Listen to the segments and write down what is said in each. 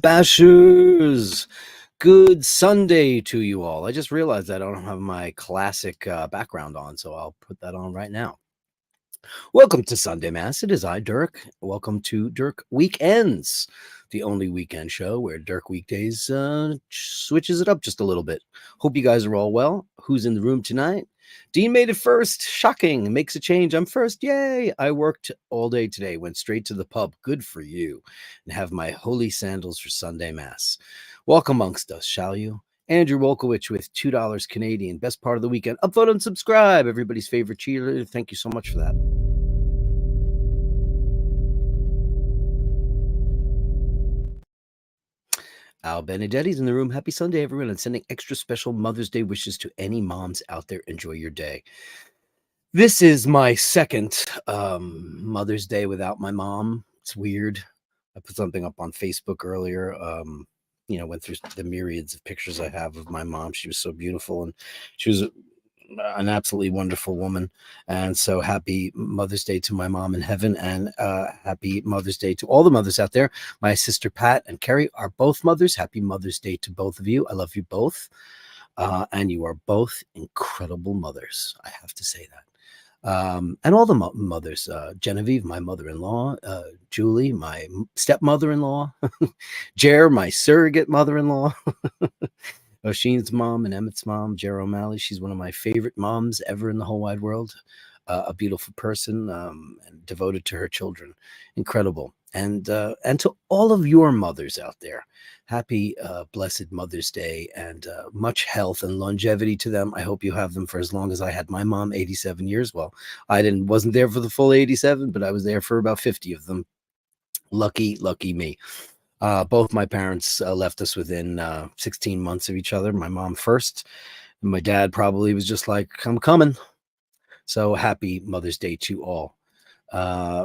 Bashers! Good Sunday to you all. I just realized I don't have my classic background on, so I'll put that on right now. Welcome to Sunday Mass. It is I, Dirk. Welcome to Dirk Weekends, the only weekend show where Dirk Weekdays switches it up just a little bit. Hope you guys are all well. Who's in the room tonight? Dean made it first. Shocking. Makes a change. I'm first. Yay. I worked all day today. Went straight to the pub. Good for you. And have my holy sandals for Sunday Mass. Walk amongst us, shall you? Andrew Wolkowicz with $2 Canadian. Best part of the weekend. Upvote and subscribe. Everybody's favorite cheerleader. Thank you so much for that. Al Benedetti's in the room. Happy Sunday, everyone, and sending extra special Mother's Day wishes to any moms out there. Enjoy your day. This is my second Mother's Day without my mom. It's weird. I put something up on Facebook earlier. Went through the myriads of pictures I have of my mom. She was so beautiful, and she was an absolutely wonderful woman. And so happy Mother's Day to my mom in heaven, and happy Mother's Day to all the mothers out there. My sister Pat and Carrie are both mothers. Happy Mother's Day to both of you. I love you both. And you are both incredible mothers. I have to say that. And all the mothers, Genevieve, my mother-in-law, Julie, my stepmother-in-law, Jer, my surrogate mother-in-law, Oisin's mom and Emmett's mom, Jer O'Malley. She's one of my favorite moms ever in the whole wide world. A beautiful person, and devoted to her children. Incredible. And to all of your mothers out there, happy, blessed Mother's Day, and much health and longevity to them. I hope you have them for as long as I had my mom, 87 years. Well, I wasn't there for the full 87, but I was there for about 50 of them. Lucky me. Both my parents left us within 16 months of each other. My mom first. And my dad probably was just like, I'm coming. So happy Mother's Day to all.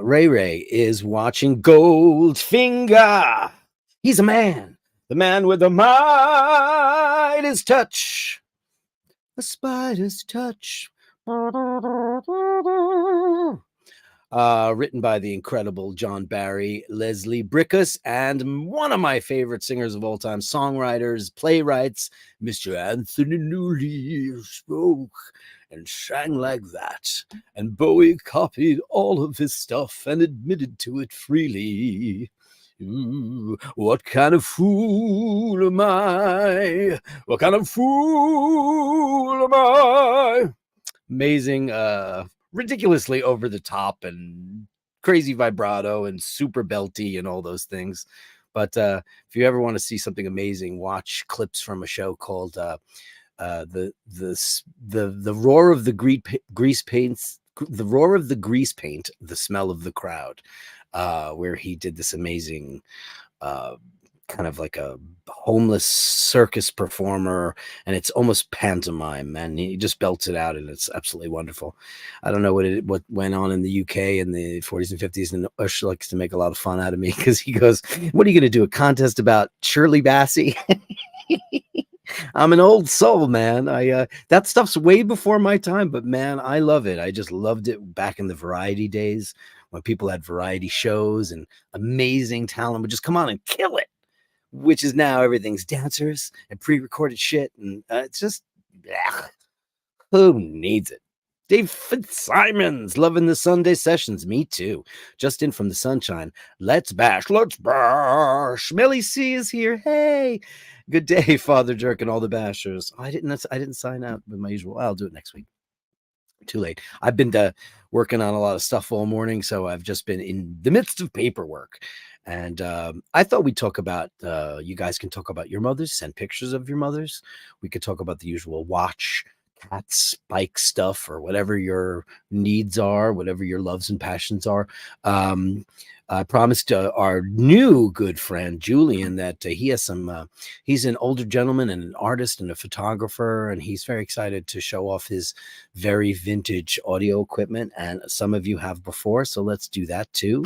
Ray is watching Goldfinger. He's a man. The man with the Midas touch. A spider's touch. Written by the incredible John Barry, Leslie Brickus, and one of my favorite singers of all time, songwriters, playwrights, Mr. Anthony Newley spoke and sang like that. And Bowie copied all of his stuff and admitted to it freely. Ooh, what kind of fool am I? What kind of fool am I? Amazing, ridiculously over the top and crazy vibrato and super belty and all those things. But if you ever want to see something amazing, watch clips from a show called the roar of the grease paint, the roar of the grease paint, the smell of the crowd, where he did this amazing kind of like a homeless circus performer, and it's almost pantomime, and he just belts it out, and it's absolutely wonderful. I don't know what went on in the UK in the 40s and 50s, and Ush likes to make a lot of fun out of me because he goes, what are you going to do, a contest about Shirley Bassey? I'm an old soul, man. That stuff's way before my time, but man, I love it. I just loved it back in the variety days when people had variety shows and amazing talent would just come on and kill it, which is now everything's dancers and pre-recorded shit. And it's just, who needs it? Dave Fitzsimons, loving the Sunday sessions. Me too. Just in from the sunshine. Let's bash. Millie C is here. Hey, good day, Father Dirk and all the bashers. I didn't sign out with my usual. I'll do it next week. Too late. I've been working on a lot of stuff all morning, so I've just been in the midst of paperwork. And I thought we'd talk about, you guys can talk about your mothers, send pictures of your mothers. We could talk about the usual watch, cat, bike stuff, or whatever your needs are, whatever your loves and passions are. Um, I promised our new good friend Julian that he has some. He's an older gentleman and an artist and a photographer, and he's very excited to show off his very vintage audio equipment. And some of you have before, so let's do that too.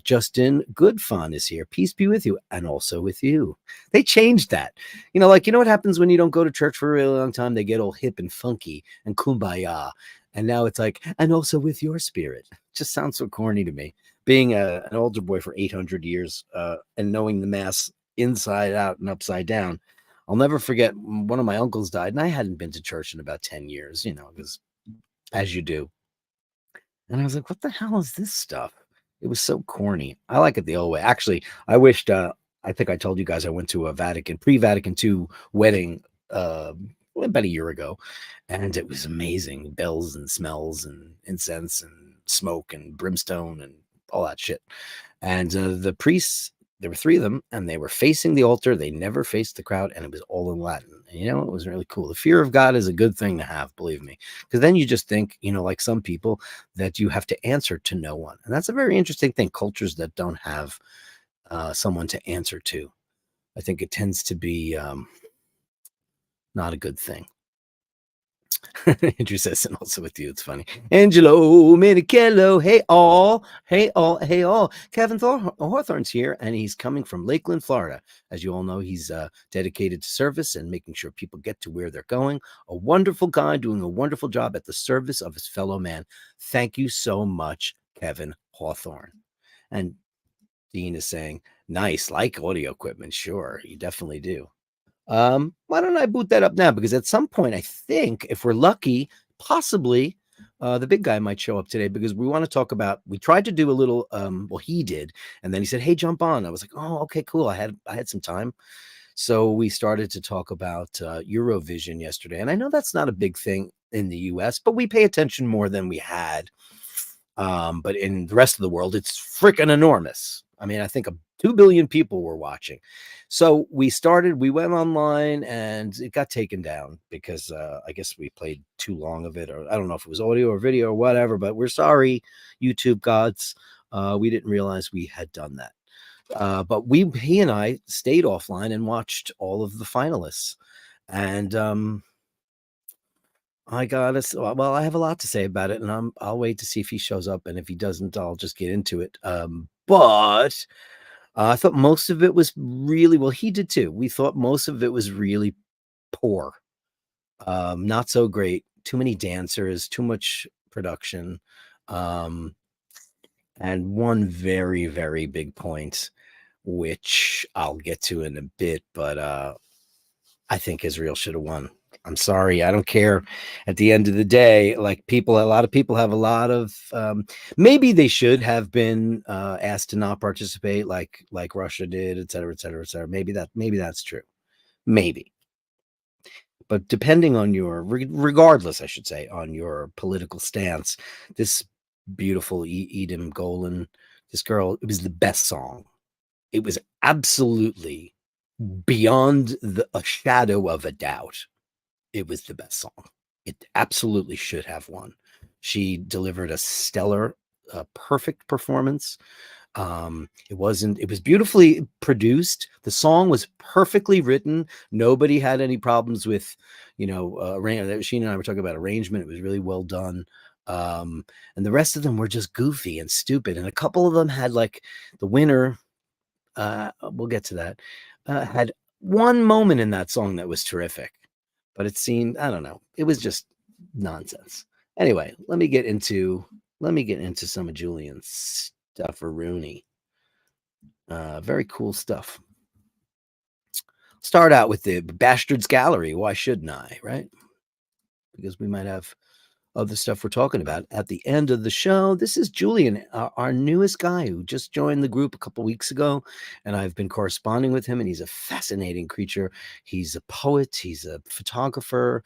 Justin Goodfun is here. Peace be with you, and also with you. They changed that. You know what happens when you don't go to church for a really long time? They get all hip and funky and kumbaya. And now it's like, and also with your spirit. It just sounds so corny to me. Being an altar boy for 800 years and knowing the mass inside out and upside down. I'll never forget one of my uncles died, and I hadn't been to church in about 10 years, because as you do. And I was like, what the hell is this stuff? It was so corny. I like it the old way. Actually, I wished, I think I told you guys I went to a pre-Vatican II wedding about a year ago, and it was amazing. Bells and smells and incense and smoke and brimstone and all that shit. And the priests, there were three of them, and they were facing the altar. They never faced the crowd, and it was all in Latin. And it was really cool. The fear of God is a good thing to have, believe me, because then you just think, like some people, that you have to answer to no one. And that's a very interesting thing. Cultures that don't have someone to answer to, I think it tends to be not a good thing. Andrew says, and also with you, it's funny. Angelo Minichello, hey all. Kevin Hawthorne's here, and he's coming from Lakeland, Florida. As you all know, he's dedicated to service and making sure people get to where they're going. A wonderful guy doing a wonderful job at the service of his fellow man. Thank you so much, Kevin Hawthorne. And Dean is saying, nice, like audio equipment. Sure, you definitely do. Why don't I boot that up now? Because at some point, I think if we're lucky, possibly the big guy might show up today, because we want to talk about, we tried to do a little, well, he did. And then he said, hey, jump on. I was like, oh, okay, cool. I had some time. So we started to talk about Eurovision yesterday. And I know that's not a big thing in the US, but we pay attention more than we had. But in the rest of the world, it's freaking enormous. I mean, I think 2 billion people were watching. So we went online, and it got taken down because I guess we played too long of it, or I don't know if it was audio or video or whatever, but we're sorry, YouTube gods. We didn't realize we had done that. But he and I stayed offline and watched all of the finalists. And I have a lot to say about it, and I'll wait to see if he shows up, and if he doesn't, I'll just get into it. But I thought most of it was really, well, he did too. We thought most of it was really poor. Not so great. Too many dancers, too much production. And one very, very big point, which I'll get to in a bit, but I think Israel should have won. I'm sorry. I don't care. At the end of the day, a lot of people have a lot of, maybe they should have been asked to not participate like Russia did, et cetera, et cetera, et cetera. Maybe that's true. Maybe. But depending on regardless, I should say, on your political stance, this beautiful Edom Golan, this girl, it was the best song. It was absolutely beyond a shadow of a doubt. It was the best song. It absolutely should have won. She delivered a stellar, perfect performance. It was beautifully produced. The song was perfectly written. Nobody had any problems with, Sheen and I were talking about arrangement. It was really well done. And the rest of them were just goofy and stupid. And a couple of them had, like, the winner, we'll get to that, had one moment in that song that was terrific. But it seemed, I don't know, it was just nonsense. Anyway, let me get into some of Julian's stuff. Rooney. Very cool stuff. Start out with the Bashtards Gallery. Why shouldn't I, right? Because we might have of the stuff we're talking about at the end of the show. This is Julian, our newest guy who just joined the group a couple weeks ago, and I've been corresponding with him, and he's a fascinating creature. He's a poet, he's a photographer,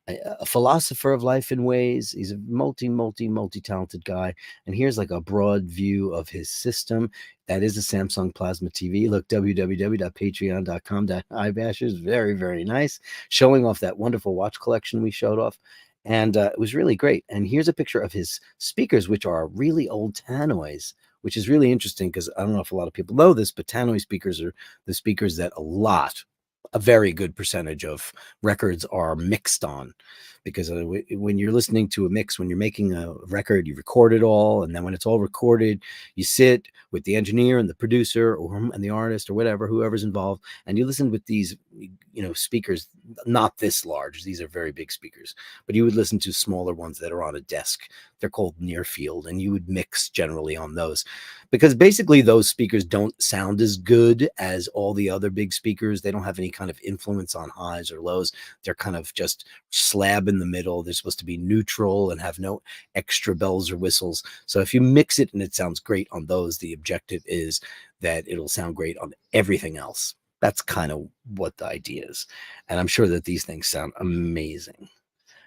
a philosopher of life in ways. He's a multi-talented guy. And here's like a broad view of his system. That is a Samsung Plasma TV. Look, www.patreon.com/ibashers. Very, very nice. Showing off that wonderful watch collection we showed off. And it was really great. And here's a picture of his speakers, which are really old tannoys, which is really interesting because I don't know if a lot of people know this, but tannoy speakers are the speakers that a very good percentage of records are mixed on, because when you're listening to a mix, when you're making a record, you record it all, and then when it's all recorded, you sit with the engineer and the producer and the artist or whatever, whoever's involved, and you listen with these, speakers, not this large. These are very big speakers, but you would listen to smaller ones that are on a desk. They're called near field, and you would mix generally on those, because basically those speakers don't sound as good as all the other big speakers. They don't have any kind of influence on highs or lows. They're kind of just slab in the middle. They're supposed to be neutral and have no extra bells or whistles. So if you mix it and it sounds great on those, the objective is that it'll sound great on everything else. That's kind of what the idea is. And I'm sure that these things sound amazing.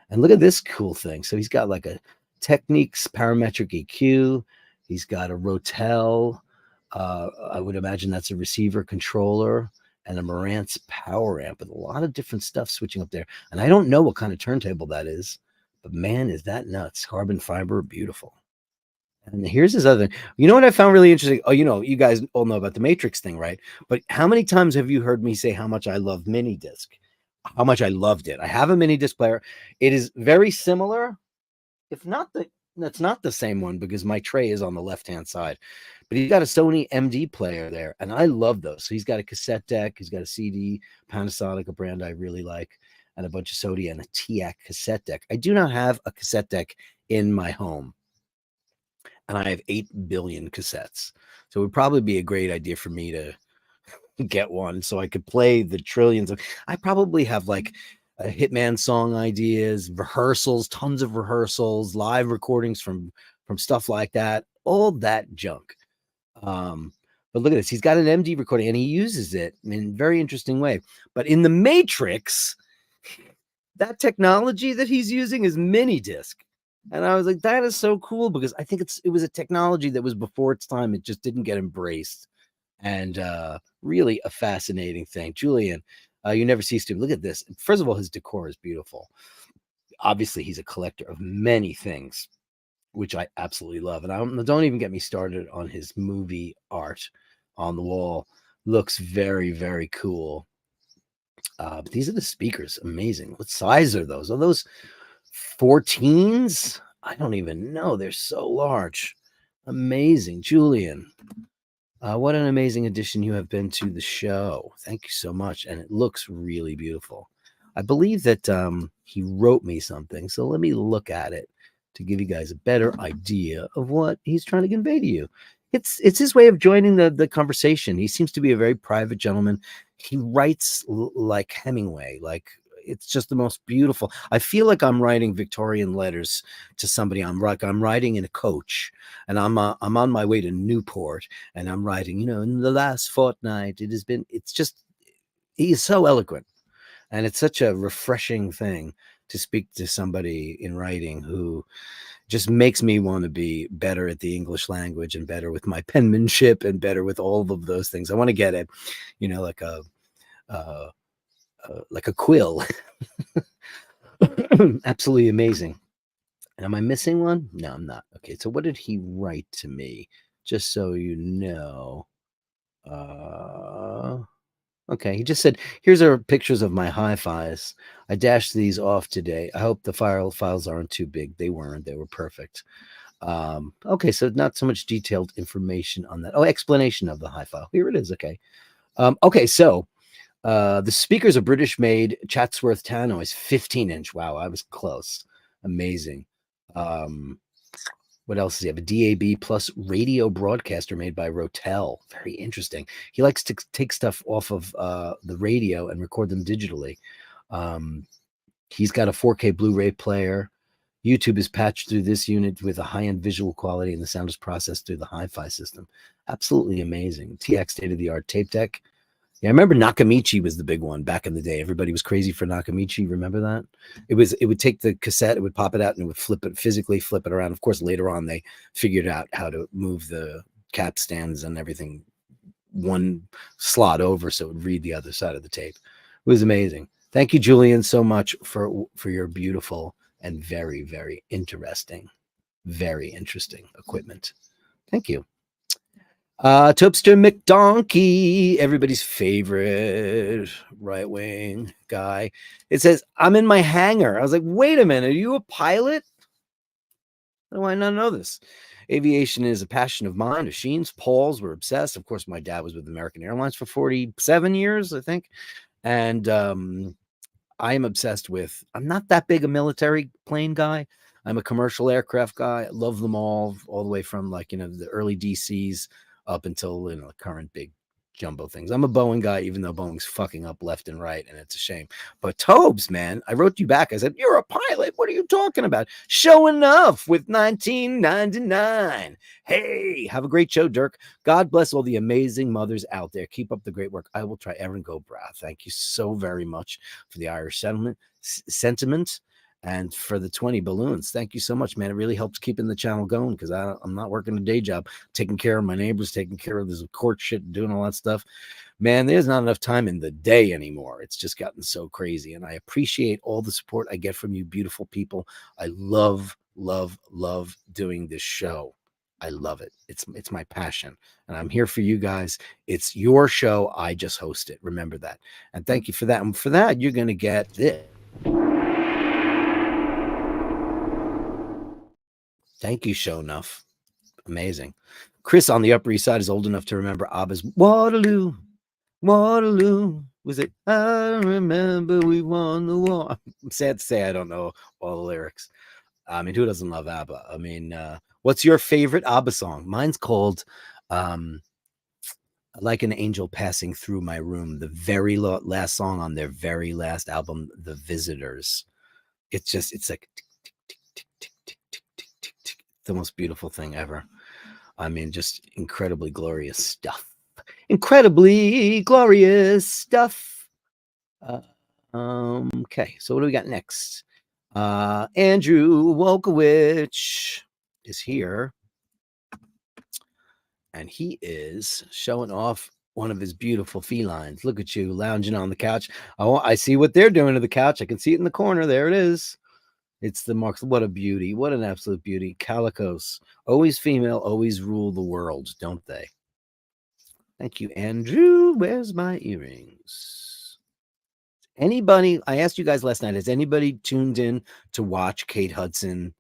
And look at this cool thing. So he's got like a Technics parametric EQ. He's got a Rotel. I would imagine that's a receiver controller, and a Marantz power amp with a lot of different stuff switching up there. And I don't know what kind of turntable that is, but man, is that nuts. Carbon fiber, beautiful. And here's this other thing. You know what I found really interesting? Oh, you guys all know about the Matrix thing, right? But how many times have you heard me say how much I love mini disc? How much I loved it. I have a mini disc player. It is very similar. That's not the same one, because my tray is on the left-hand side. But he's got a Sony MD player there, and I love those. So he's got a cassette deck, he's got a CD, Panasonic, a brand I really like, and a bunch of Sony, and a TIAC cassette deck. I do not have a cassette deck in my home, and I have 8 billion cassettes. So it would probably be a great idea for me to get one so I could play the trillions of. I probably have like Hitman song ideas, rehearsals, tons of rehearsals, live recordings from stuff like that, all that junk. But look at this. He's got an MD recording, and he uses it in a very interesting way. But in the Matrix, that technology that he's using is mini disc. And I was like, that is so cool, because I think it was a technology that was before its time. It just didn't get embraced. And really a fascinating thing. Julian, you never cease to look at this. First of all, his decor is beautiful. Obviously, he's a collector of many things, which I absolutely love. And don't even get me started on his movie art on the wall. Looks very, very cool. But these are the speakers. Amazing. What size are those? Are those 14s? I don't even know. They're so large. Amazing. Julian, what an amazing addition you have been to the show. Thank you so much. And it looks really beautiful. I believe that he wrote me something. So let me look at it to give you guys a better idea of what he's trying to convey to you. It's his way of joining the conversation. He seems to be a very private gentleman. He writes like Hemingway, like it's just the most beautiful. I feel like I'm writing Victorian letters to somebody. I'm writing in a coach, and I'm on my way to Newport, and I'm writing, in the last fortnight, it's just, he is so eloquent, and it's such a refreshing thing to speak to somebody in writing who just makes me want to be better at the English language, and better with my penmanship, and better with all of those things. I want to get it, like a quill. Absolutely amazing. Am I missing one? No, I'm not. Okay, so what did he write to me? Just so you know. Okay, he just said, here's our pictures of my hi-fis. I dashed these off today. I hope the files aren't too big. They weren't. They were perfect. Okay, so not so much detailed information on that. Oh, explanation of the hi-fi. Here it is. Okay. Okay, so the speakers are British-made Chatsworth Tannoys, 15-inch. Wow, I was close. Amazing. What else does he have? A DAB plus radio broadcaster made by Rotel. Very interesting. He likes to take stuff off of the radio and record them digitally. He's got a 4K Blu-ray player. YouTube is patched through this unit with a high-end visual quality, and the sound is processed through the hi-fi system. Absolutely amazing. TX state-of-the-art tape deck. Yeah, I remember Nakamichi was the big one back in the day. Everybody was crazy for Nakamichi. Remember that? It would take the cassette, it would pop it out, and it would physically flip it around. Of course, later on they figured out how to move the cap stands and everything one slot over so it would read the other side of the tape. It was amazing. Thank you, Julian, so much for your beautiful and very, very interesting equipment. Thank you. Topster McDonkey, everybody's favorite right wing guy. It says, I'm in my hangar. I was like, wait a minute, are you a pilot? How do I not know this? Aviation is a passion of mine. Sheen's, Paul's, we're obsessed. Of course, my dad was with American Airlines for 47 years, I think. And I am obsessed with, I'm not that big a military plane guy. I'm a commercial aircraft guy. I love them all the way from like, the early DCs up until, the current big jumbo things. I'm a Boeing guy, even though Boeing's fucking up left and right, and it's a shame. But Tobes, man, I wrote you back. I said, you're a pilot. What are you talking about? Show enough with 1999. Hey, have a great show, Dirk. God bless all the amazing mothers out there. Keep up the great work. I will try. Erin Gobra, thank you so very much for the Irish sentiment. And for the 20 balloons, thank you so much, man. It really helps keeping the channel going because I'm not working a day job, taking care of my neighbors, taking care of this court shit, doing all that stuff. Man, there's not enough time in the day anymore. It's just gotten so crazy. And I appreciate all the support I get from you beautiful people. I love, love, love doing this show. I love it. It's my passion. And I'm here for you guys. It's your show. I just host it. Remember that. And thank you for that. And for that, you're going to get this. Thank you, Show Enough. Amazing. Chris on the Upper East Side is old enough to remember ABBA's Waterloo. Waterloo. Was it? I remember we won the war. I'm sad to say I don't know all the lyrics. I mean, who doesn't love ABBA? I mean, what's your favorite ABBA song? Mine's called Like an Angel Passing Through My Room, the very last song on their very last album, The Visitors. It's like the most beautiful thing ever. I mean, just incredibly glorious stuff. Incredibly glorious stuff. Okay, so what do we got next? Andrew Wolkowicz is here. And he is showing off one of his beautiful felines. Look at you lounging on the couch. Oh, I see what they're doing to the couch. I can see it in the corner. There it is. It's the marks. What a beauty. What an absolute beauty. Calicos. Always female, always rule the world, don't they? Thank you, Andrew. Where's my earrings? Anybody, I asked you guys last night, has anybody tuned in to watch Kate Hudson?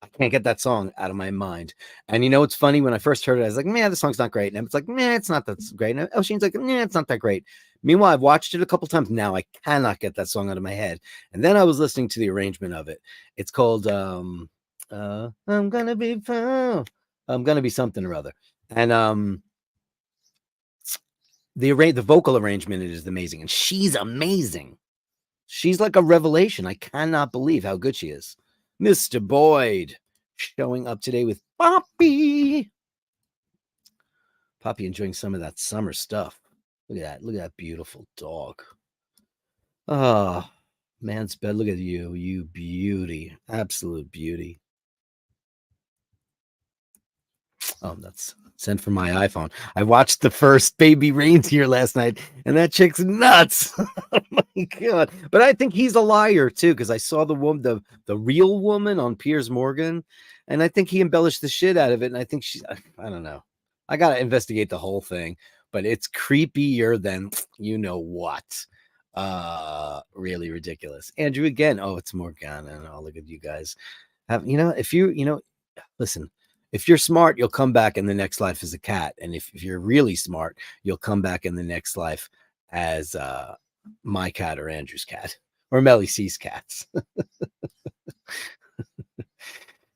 I can't get that song out of my mind. And it's funny, when I first heard it, I was like, man, the song's not great. And it's like, man, it's not that great. And Oisin's like, man, it's not that great. Meanwhile, I've watched it a couple times. Now I cannot get that song out of my head. And then I was listening to the arrangement of it. It's called I'm gonna be something or other. And the vocal arrangement is amazing. And she's amazing. She's like a revelation. I cannot believe how good she is. Mr. Boyd showing up today with Poppy. Poppy enjoying some of that summer stuff. Look at that. Look at that beautiful dog. Oh, man's bed. Look at you. You beauty. Absolute beauty. Oh, that's sent from my iPhone. I watched the first Baby Reindeer last night, and that chick's nuts. Oh my God. But I think he's a liar too, because I saw the real woman on Piers Morgan, and I think he embellished the shit out of it. And I think I don't know. I gotta investigate the whole thing, but it's creepier than what. Really ridiculous. Andrew again. Oh, it's Morgana. Oh, look at you guys. If you listen. If you're smart, you'll come back in the next life as a cat. And if you're really smart, you'll come back in the next life as my cat or Andrew's cat or Melly C's cats.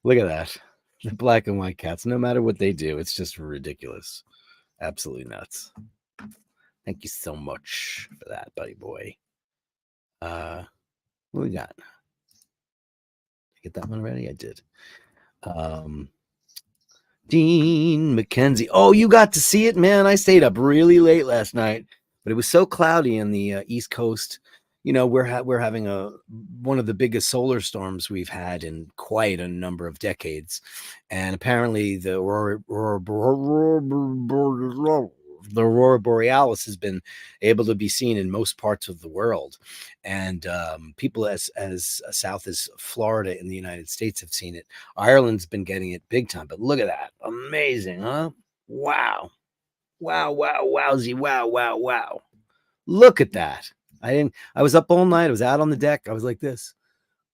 Look at that. The black and white cats, no matter what they do, it's just ridiculous. Absolutely nuts. Thank you so much for that, buddy boy. What we got? get that one already? I did. Dean McKenzie. Oh, you got to see it, man. I stayed up really late last night, but it was so cloudy in the East Coast. You know, we're having one of the biggest solar storms we've had in quite a number of decades, and apparently the aurora borealis has been able to be seen in most parts of the world, and people as south as Florida in the United States have seen it. Ireland's been getting it big time, but look at that. Amazing, huh? Wow. Wowzy, wow. Look at that. I was up all night. I was out on the deck. I was like this.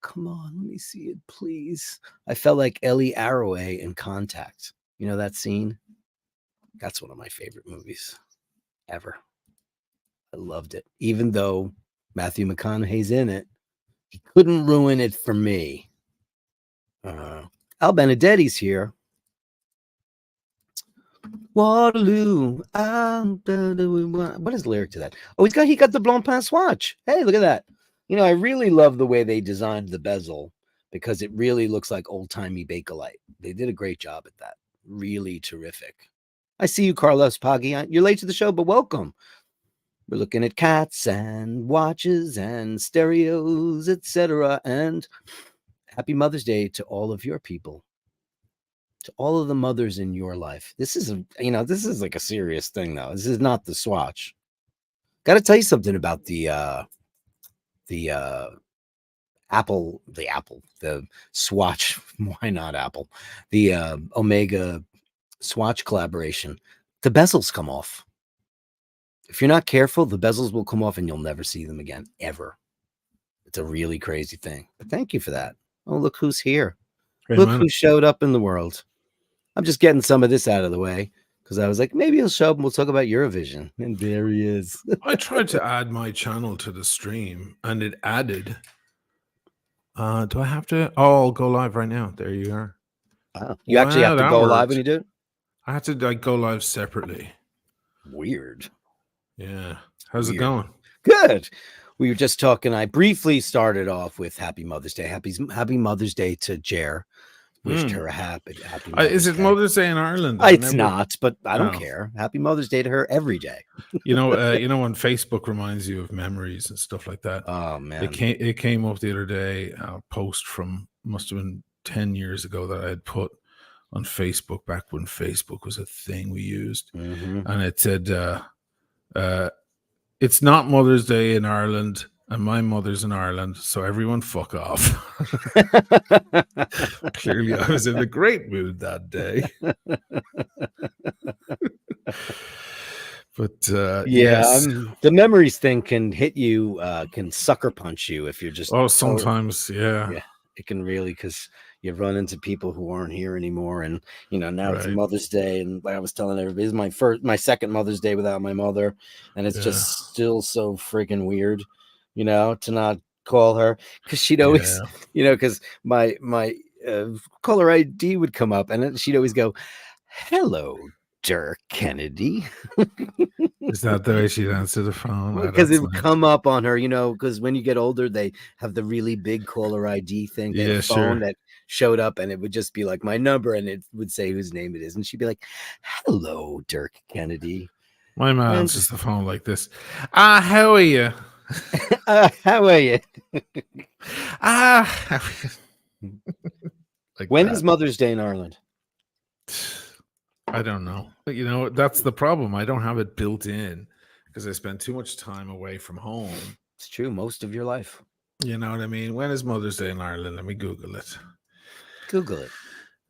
Come on, let me see it, please. I felt like Ellie Arroway in Contact. You know that scene? That's one of my favorite movies ever. I loved it. Even though Matthew McConaughey's in it, he couldn't ruin it for me. Al Benedetti's here. Waterloo. What is the lyric to that? Oh, he got the Blancpain watch. Hey, look at that. You know, I really love the way they designed the bezel because it really looks like old-timey Bakelite. They did a great job at that. Really terrific. I see you, Carlos Paggi. You're late to the show, but welcome. We're looking at cats and watches and stereos, etc. And happy Mother's Day to all of your people. To all of the mothers in your life. This is like a serious thing, though. This is not the swatch. Got to tell you something about the swatch. Why not Apple? The Omega swatch collaboration. The bezels come off. If you're not careful, the bezels will come off and you'll never see them again, ever. It's a really crazy thing. But thank you for that. Oh, look who's here. Look who showed up in the world. I'm just getting some of this out of the way because I was like, maybe he'll show up and we'll talk about Eurovision. And there he is. I tried to add my channel to the stream and it added. Do I have to? Oh, I'll go live right now. There you are. Wow. You actually have to go live when you do it? I had to go live separately. Weird. Yeah. How's it going? Good. We were just talking. I briefly started off with Happy Mother's Day. Happy Mother's Day to Jer. Wished her a happy Is it Mother's Day in Ireland? It's not, but I don't care. Happy Mother's Day to her every day. You know when Facebook reminds you of memories and stuff like that. Oh man, it came up the other day. A post from must have been 10 years ago that I had put on Facebook back when Facebook was a thing we used, and it said, "It's not Mother's Day in Ireland." And my mother's in Ireland, so everyone fuck off. Clearly, I was in a great mood that day. But yes. The memories thing can hit you, can sucker punch you if you're just. Oh, sometimes, yeah. It can really, because you run into people who aren't here anymore, and now it's Mother's Day, and like I was telling everybody, this is my second Mother's Day without my mother, and it's just still so freaking weird. To not call her because she'd always, because my caller ID would come up and she'd always go, "Hello, Dirk Kennedy." Is that the way she'd answer the phone? Because it would come up on her, because when you get older, they have the really big caller ID thing. They have a phone that showed up and it would just be like my number and it would say whose name it is. And she'd be like, "Hello, Dirk Kennedy." My mom answers the phone like this. How are you? How are you? When is Mother's Day in Ireland? I don't know. But that's the problem. I don't have it built in because I spend too much time away from home. It's true. Most of your life. You know what I mean? When is Mother's Day in Ireland? Let me Google it. Google it.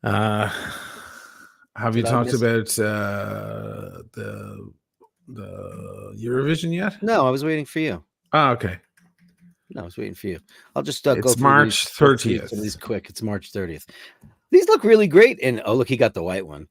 Have you talked about the Eurovision yet? No, I was waiting for you. Oh, okay. No, I was waiting for you. I'll just go through March 30th. These quick. It's March 30th. These look really great. And oh, look, he got the white one.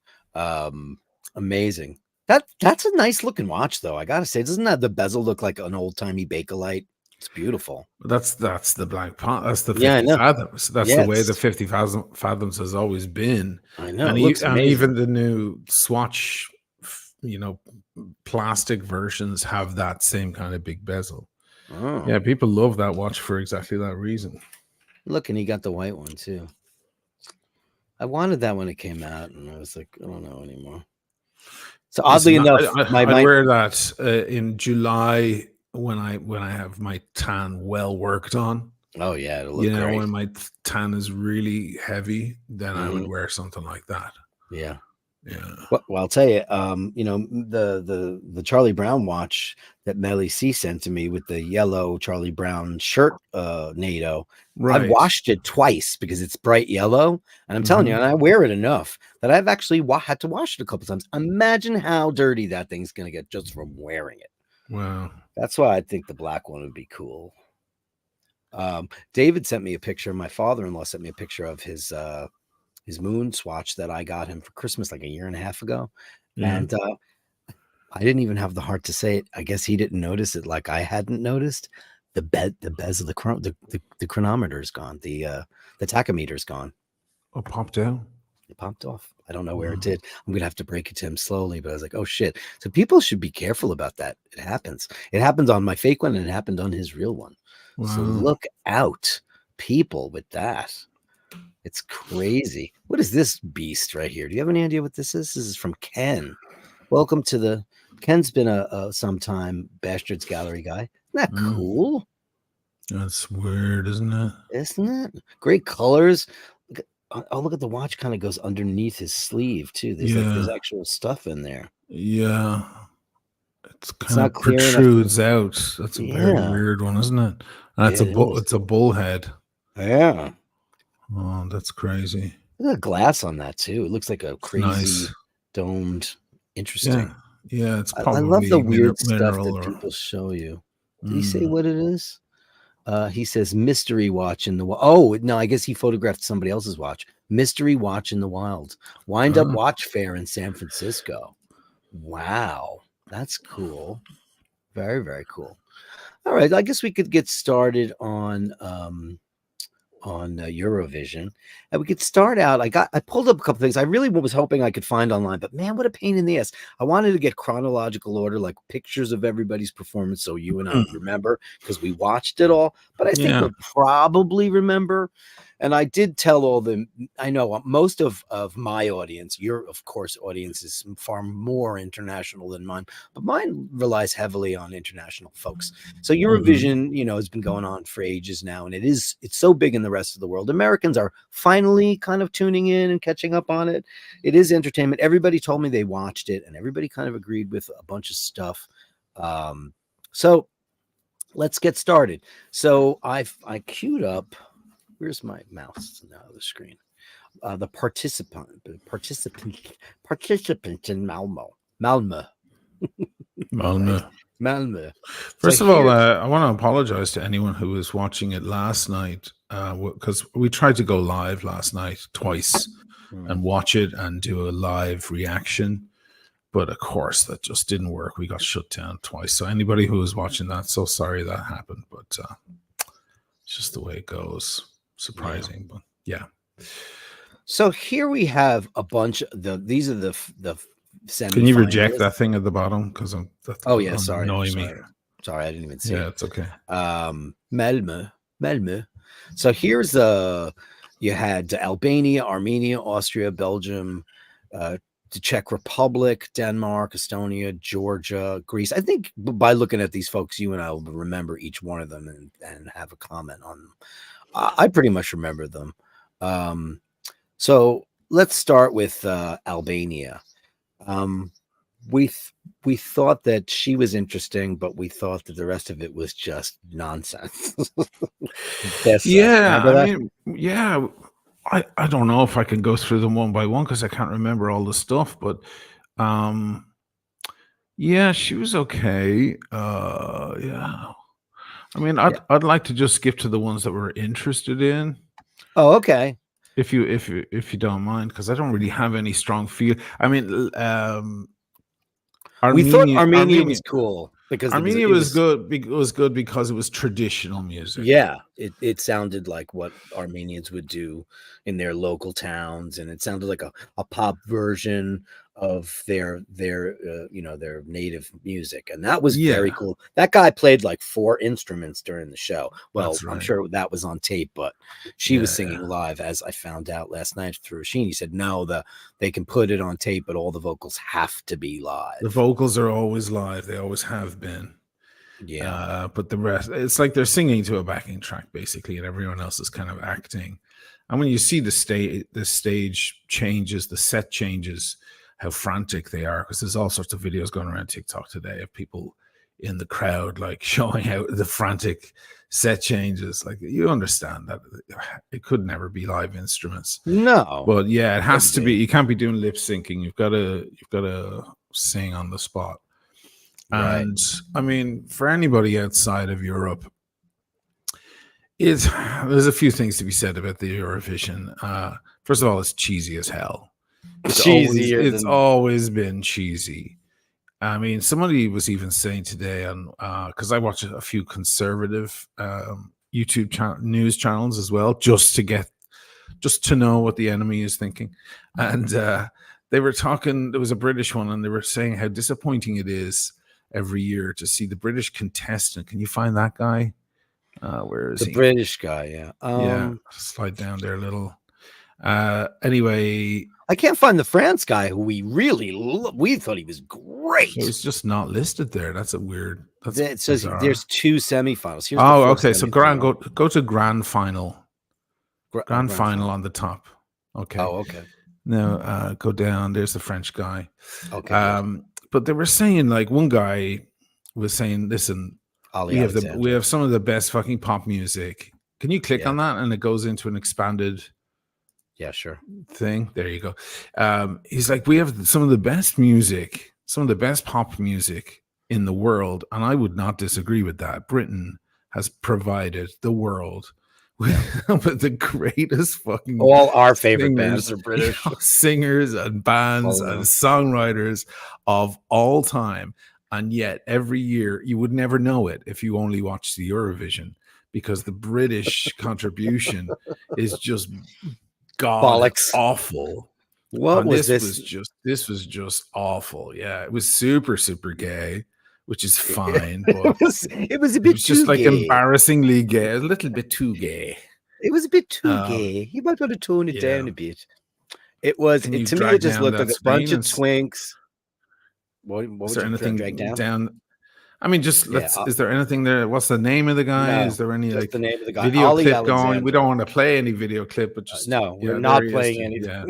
Amazing. That's a nice looking watch, though. I gotta say, doesn't that the bezel look like an old timey Bakelite? It's beautiful. That's the blank pot. That's the 50 fathoms. That's the way the 50 fathoms has always been. I know. And even the new swatch, plastic versions have that same kind of big bezel. Oh. Yeah, people love that watch for exactly that reason. Look, and he got the white one too. I wanted that when it came out, and I was like, I don't know anymore. So oddly enough, I'd wear that in July when I have my tan well worked on. Oh yeah, it'll look great. When my tan is really heavy, then I would wear something like that. Yeah. Yeah. Well, I'll tell you, the Charlie Brown watch that Melly C sent to me with the yellow Charlie Brown shirt, NATO. Right. I've washed it twice because it's bright yellow, and I'm telling you, and I wear it enough that I've actually had to wash it a couple times. Imagine how dirty that thing's going to get just from wearing it. Wow. That's why I think the black one would be cool. David sent me a picture. My father-in-law sent me a picture of his moon swatch that I got him for Christmas like a year and a half ago. And I didn't even have the heart to say it. I guess he didn't notice it like I hadn't noticed. The bezel, the chronometer is gone. The tachometer is gone. Oh, popped out? It popped off. I don't know where it did. I'm going to have to break it to him slowly, but I was like, oh shit. So people should be careful about that. It happens. It happened on my fake one and it happened on his real one. Wow. So look out, people, with that. It's crazy. What is this beast right here? Do you have any idea what this is? This is from Ken. Welcome to Ken's been a sometime Bashtards Gallery guy. Isn't that cool? That's weird, isn't it? Isn't it? Great colors. Look at the watch kind of goes underneath his sleeve too. There's actual stuff in there. Yeah. It's kind of protrudes out. That's a very weird one, isn't it? And it's a bullhead. Yeah. Oh, that's crazy. Look at the glass on that too. It looks like a crazy domed. Interesting. Yeah, it's probably I love the weird stuff that people show you. Did he say what it is? He says mystery watch in the wild. Oh, no, I guess he photographed somebody else's watch. Mystery watch in the wild. Wind up watch fair in San Francisco. Wow. That's cool. Very, very cool. All right. I guess we could get started on Eurovision, and we could start out. I pulled up a couple things I really was hoping I could find online, but man, what a pain in the ass. I wanted to get chronological order, like pictures of everybody's performance, so you and I remember because we watched it all. But I think we'll probably remember. And I did tell all the, I know most of my audience, your, of course, audience is far more international than mine, but mine relies heavily on international folks. So Eurovision, has been going on for ages now, and it's so big in the rest of the world. Americans are finally kind of tuning in and catching up on it. It is entertainment. Everybody told me they watched it, and everybody kind of agreed with a bunch of stuff. So let's get started. So I queued up. Where's my mouse? Now the screen. The participant in Malmo. Malmo. First of all, I want to apologize to anyone who was watching it last night because we tried to go live last night twice and watch it and do a live reaction. But of course, that just didn't work. We got shut down twice. So anybody who was watching that, so sorry that happened. But it's just the way it goes. Surprising, but yeah. So here we have a bunch of these are the semi. Can you reject that thing at the bottom? Because sorry, I didn't even see it. Yeah, it's okay. Malmo. So here's you had Albania, Armenia, Austria, Belgium, the Czech Republic, Denmark, Estonia, Georgia, Greece. I think by looking at these folks, you and I will remember each one of them and have a comment on them. I pretty much remember them. So let's start with Albania. We thought that she was interesting, but we thought that the rest of it was just nonsense. I don't know if I can go through them one by one because I can't remember all the stuff, but she was okay. I mean, I'd like to just skip to the ones that we're interested in. Oh, okay. If you don't mind, because I don't really have any strong feel. I mean, we thought Armenia was cool because Armenia was good. It was good because it was traditional music. Yeah, it sounded like what Armenians would do in their local towns, and it sounded like a pop version of their their native music, and that was very Yeah, cool. That guy played like 4 instruments during the show. Well, that's I'm right. sure that was on tape, but she was Yeah, singing live, as I found out last night through Sheen. He said no, they can put it on tape, but all the vocals have to be the live. vocals are always live. They always have been. Yeah. But the rest, it's like they're singing to a backing track basically, and everyone else is kind of acting. And when you see the stage changes, the set changes, how frantic they are, because there's all sorts of videos going around TikTok today of people in the crowd like showing how the frantic set changes. Like, you understand that it could never be live instruments, No. but yeah, it has Couldn't to be. be. You can't be doing lip syncing. You've got to sing on the spot. Right. And I mean, for anybody outside of Europe, there's a few things to be said about the Eurovision. First of all, it's cheesy as hell. Cheesier It's than always been cheesy. I mean, somebody was even saying today on because I watch a few conservative YouTube news channels as well, just to know what the enemy is thinking, and they were talking. There was a British one, and they were saying how disappointing it is every year to see the British contestant. Can you find that guy? Where is the he? British guy, yeah. Yeah, slide down there a little. Anyway, I can't find the France guy who we really we thought he was great. so it's just not listed there. That's a weird. That's It says bizarre. there's 2 semifinals. Here's Oh, the first okay. So semifinal. go to grand final. Grand Grand final final. on the top. Okay. Oh, okay. Now go down. There's the French guy. Okay. Good. But they were saying, like, one guy was saying, "Listen, Ali we Alexander. have some of the best fucking pop music. Can you click Yeah. on that?" And it goes into an expanded Yeah, sure. thing. There you go. He's like, "We have some of the best music, some of the best pop music in the world," and I would not disagree with that. Britain has provided the world with the greatest fucking All our favorite singers, bands are British. singers and bands Oh, and no. songwriters of all time. And yet every year you would never know it if you only watched the Eurovision, because the British contribution is just Bollocks. awful. What And was this was just awful. Yeah, it was super gay, which is fine, but it was a it bit was just too like gay. embarrassingly gay, a little bit too gay. It was a bit too gay. You might want to tone it down a bit. It was Can you to me. drag It just down looked that like a bunch of screen twinks. What Is would there you anything drag down? I mean, just Yeah, is there anything there? What's the name of the guy? Is no, there any just like the name of the guy, video Ali clip going? We don't Alexander. want to play any video clip, but just No, we're there not he is. playing anything. Yeah.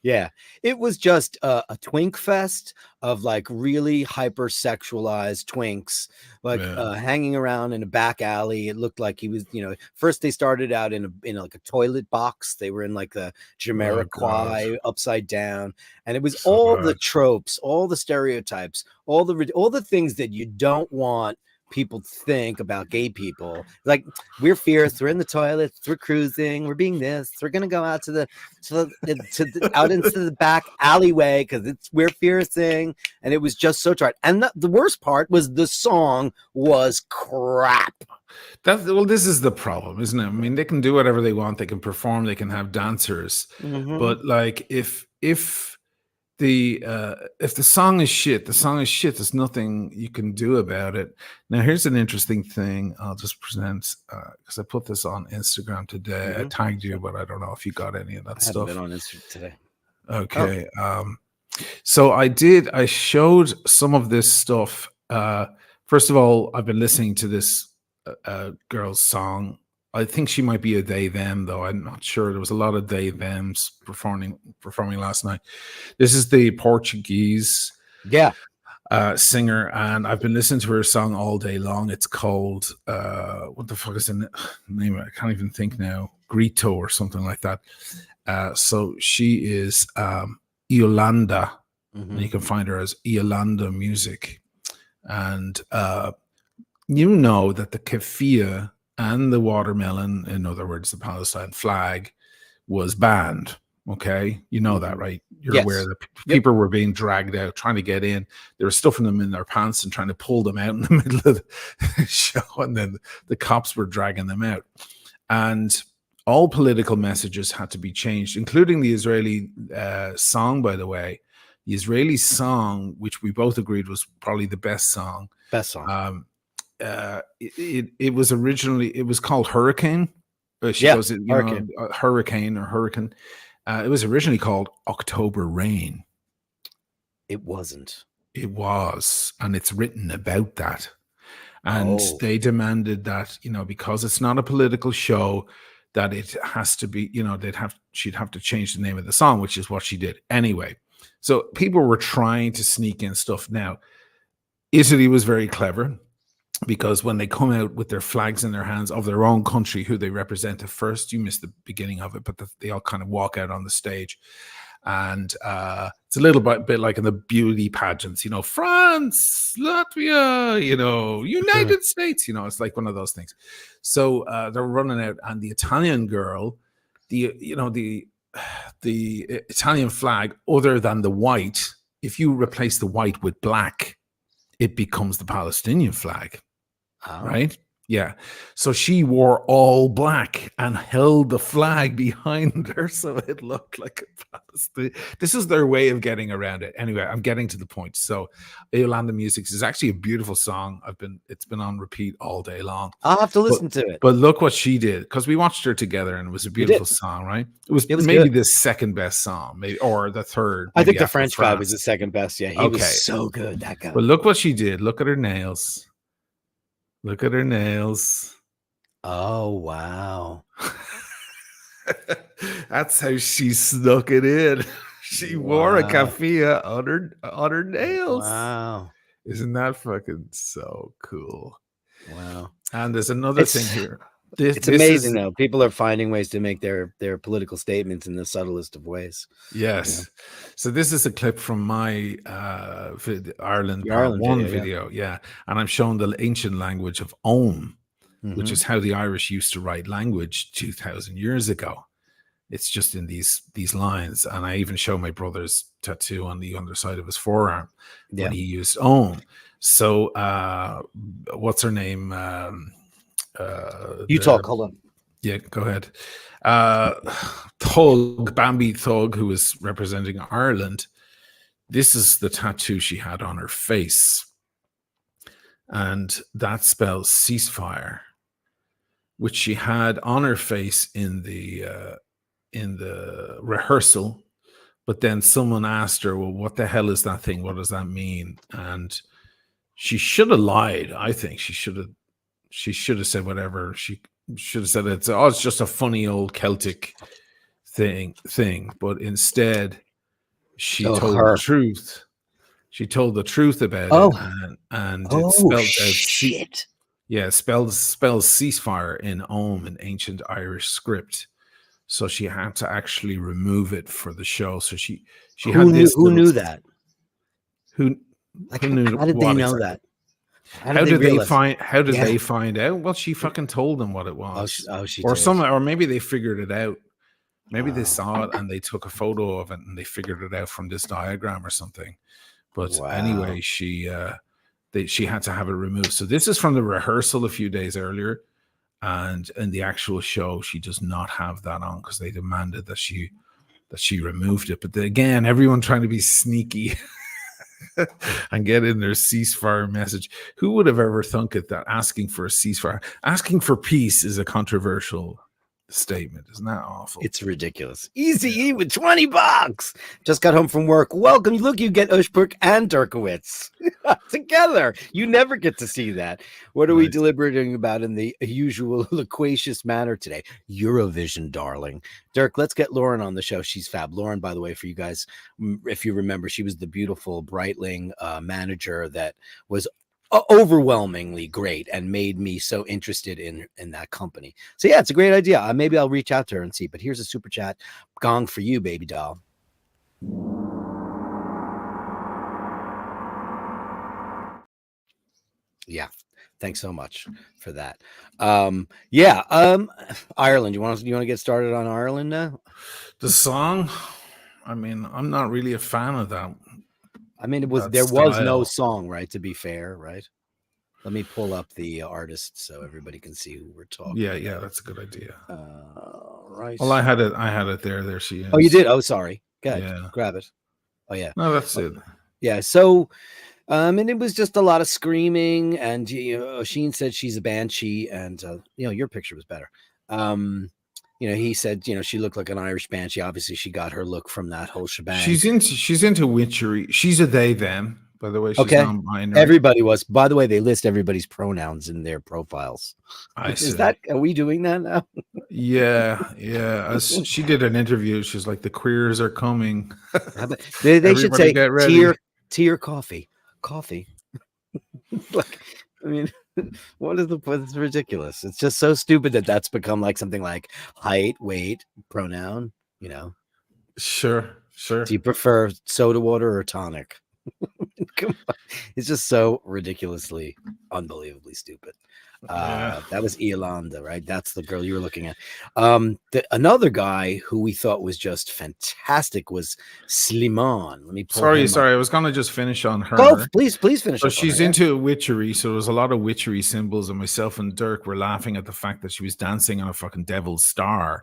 Yeah, it was just a twink fest of like really hypersexualized twinks, like hanging around in a back alley. It looked like he was, first they started out in like a toilet box. They were in like the Jamiroquai upside down, and it was So all bad. the tropes, all the stereotypes, all the things that you don't want people think about gay people. Like, we're fierce, we're in the toilets, we're cruising, we're being this, we're gonna go out out into the back alleyway because we're fiercing, and it was just so tight. And the worst part was the song was crap. This is the problem, isn't it? I mean, they can do whatever they want, they can perform, they can have dancers, but like if the song is shit, the song is shit. There's nothing you can do about it. Now, here's an interesting thing I'll just present, because I put this on Instagram today. I tagged you, but I don't know if you got any of that stuff. I haven't been on Instagram today. Okay. So I showed some of this stuff. First of all, I've been listening to this girl's song. I think she might be a they them, though I'm not sure. There was a lot of they thems performing last night. This is the Portuguese singer, and I've been listening to her song all day long. It's called what the fuck is the name? I can't even think now. Grito or something like that. So she is Yolanda, and you can find her as Yolanda Music, and you know that the keffiyeh and the watermelon, in other words, the Palestine flag, was banned. Okay, you know that, right? You're aware that people were being dragged out, trying to get in. They were stuffing them in their pants and trying to pull them out in the middle of the show, and then the cops were dragging them out. and all political messages had to be changed, including the Israeli song, by the way. The Israeli song, which we both agreed was probably the best song. Best song. It was originally, it was called Hurricane. She goes, Hurricane. Hurricane or Hurricane. It was originally called October Rain. It wasn't. It was, and it's written about that. And they demanded that, because it's not a political show, that it has to be, she'd have to change the name of the song, which is what she did anyway. So people were trying to sneak in stuff. Now, Italy was very clever, because when they come out with their flags in their hands of their own country, who they represent at first, you missed the beginning of it, but they all kind of walk out on the stage. And it's a little bit like in the beauty pageants, France, Latvia, United States, it's like one of those things. So they're running out, and the Italian girl, the Italian flag, other than the white, if you replace the white with black, it becomes the Palestinian flag, right? Yeah. So she wore all black and held the flag behind her, so it looked like a Palestine. This is their way of getting around it. Anyway, I'm getting to the point. So Yolanda Music is actually a beautiful song. It's been on repeat all day long. I'll have to listen to it. But look what she did, because we watched her together, and it was a beautiful song, right? It was maybe good. The second best song, maybe, or the third. I think the French guy was the second best. Yeah, he was so good, that guy. But look what she did. Look at her nails. Look at her nails. Oh, wow. That's how she snuck it in. She wore a keffiyeh on her nails. Wow. Isn't that fucking so cool? Wow. And there's another thing here. It's amazing, though. People are finding ways to make their political statements in the subtlest of ways. Yes. So this is a clip from my Ireland Part 1 video. Yeah. And I'm showing the ancient language of Ogham, which is how the Irish used to write language 2,000 years ago. It's just in these lines. And I even show my brother's tattoo on the underside of his forearm when he used Ogham. So what's her name? You talk, hold on. Yeah, go ahead. Bambi Thug, who was representing Ireland, this is the tattoo she had on her face. And that spells ceasefire, which she had on her face in the rehearsal. But then someone asked her, well, what the hell is that thing? What does that mean? And she should have lied. I think she should have said whatever. She should have said it's just a funny old Celtic thing. But instead, she told the truth. She told the truth about it, and it spelled shit. Spells ceasefire in Ogham, in ancient Irish script. So she had to actually remove it for the show. So she had this. Who knew that? Who knew? How did they know that? How did they find out? Well, she fucking told them what it was. She or did. Or maybe they figured it out. Maybe they saw it and they took a photo of it and they figured it out from this diagram or something. But anyway, she had to have it removed. So this is from the rehearsal a few days earlier, and in the actual show, she does not have that on because they demanded that she removed it. But again, everyone trying to be sneaky. And get in their ceasefire message. Who would have ever thunk it that asking for a ceasefire, asking for peace is a controversial statement? Isn't that awful? It's ridiculous. Easy with $20. Just got home from work. Welcome. Look, you get Ushbrook and Dirkowitz together. You never get to see that. What are we deliberating about in the usual loquacious manner today? Eurovision, darling. Dirk, let's get Lauren on the show. She's fab. Lauren, by the way, for you guys, if you remember, she was the beautiful Breitling manager that was overwhelmingly great and made me so interested in that company. So yeah, it's a great idea. Maybe I'll reach out to her and see. But here's a super chat gong for you, baby doll. Yeah, thanks so much for that. Ireland. You want to get started on Ireland now? The song. I mean, I'm not really a fan of that. I mean, there was no song, right? To be fair, right? Let me pull up the artist so everybody can see who we're talking. Yeah, that's a good idea. Right. Well, I had it there. There she is. Oh, you did? Oh, sorry. Good. Yeah. Grab it. Oh, yeah. No, that's it. Yeah. So, and it was just a lot of screaming. And Oisin said she's a banshee, and your picture was better. He said, she looked like an Irish banshee. Obviously, she got her look from that whole shebang. She's into witchery. She's a they them. By the way, she's non-binary. Everybody was. By the way, they list everybody's pronouns in their profiles. Are we doing that now? Yeah. She did an interview. She's like, the queers are coming. They should say tea or coffee. Coffee. Like, I mean, it's ridiculous. It's just so stupid that's become like something like height, weight, pronoun. Sure. Do you prefer soda water or tonic? Come on. It's just so ridiculously, unbelievably stupid. That was Iolanda, right? That's the girl you were looking at. Another guy who we thought was just fantastic was Slimane. Let me pull sorry. I was gonna just finish on her. Oh, please finish. So she's into witchery. So there was a lot of witchery symbols, and myself and Dirk were laughing at the fact that she was dancing on a fucking devil's star,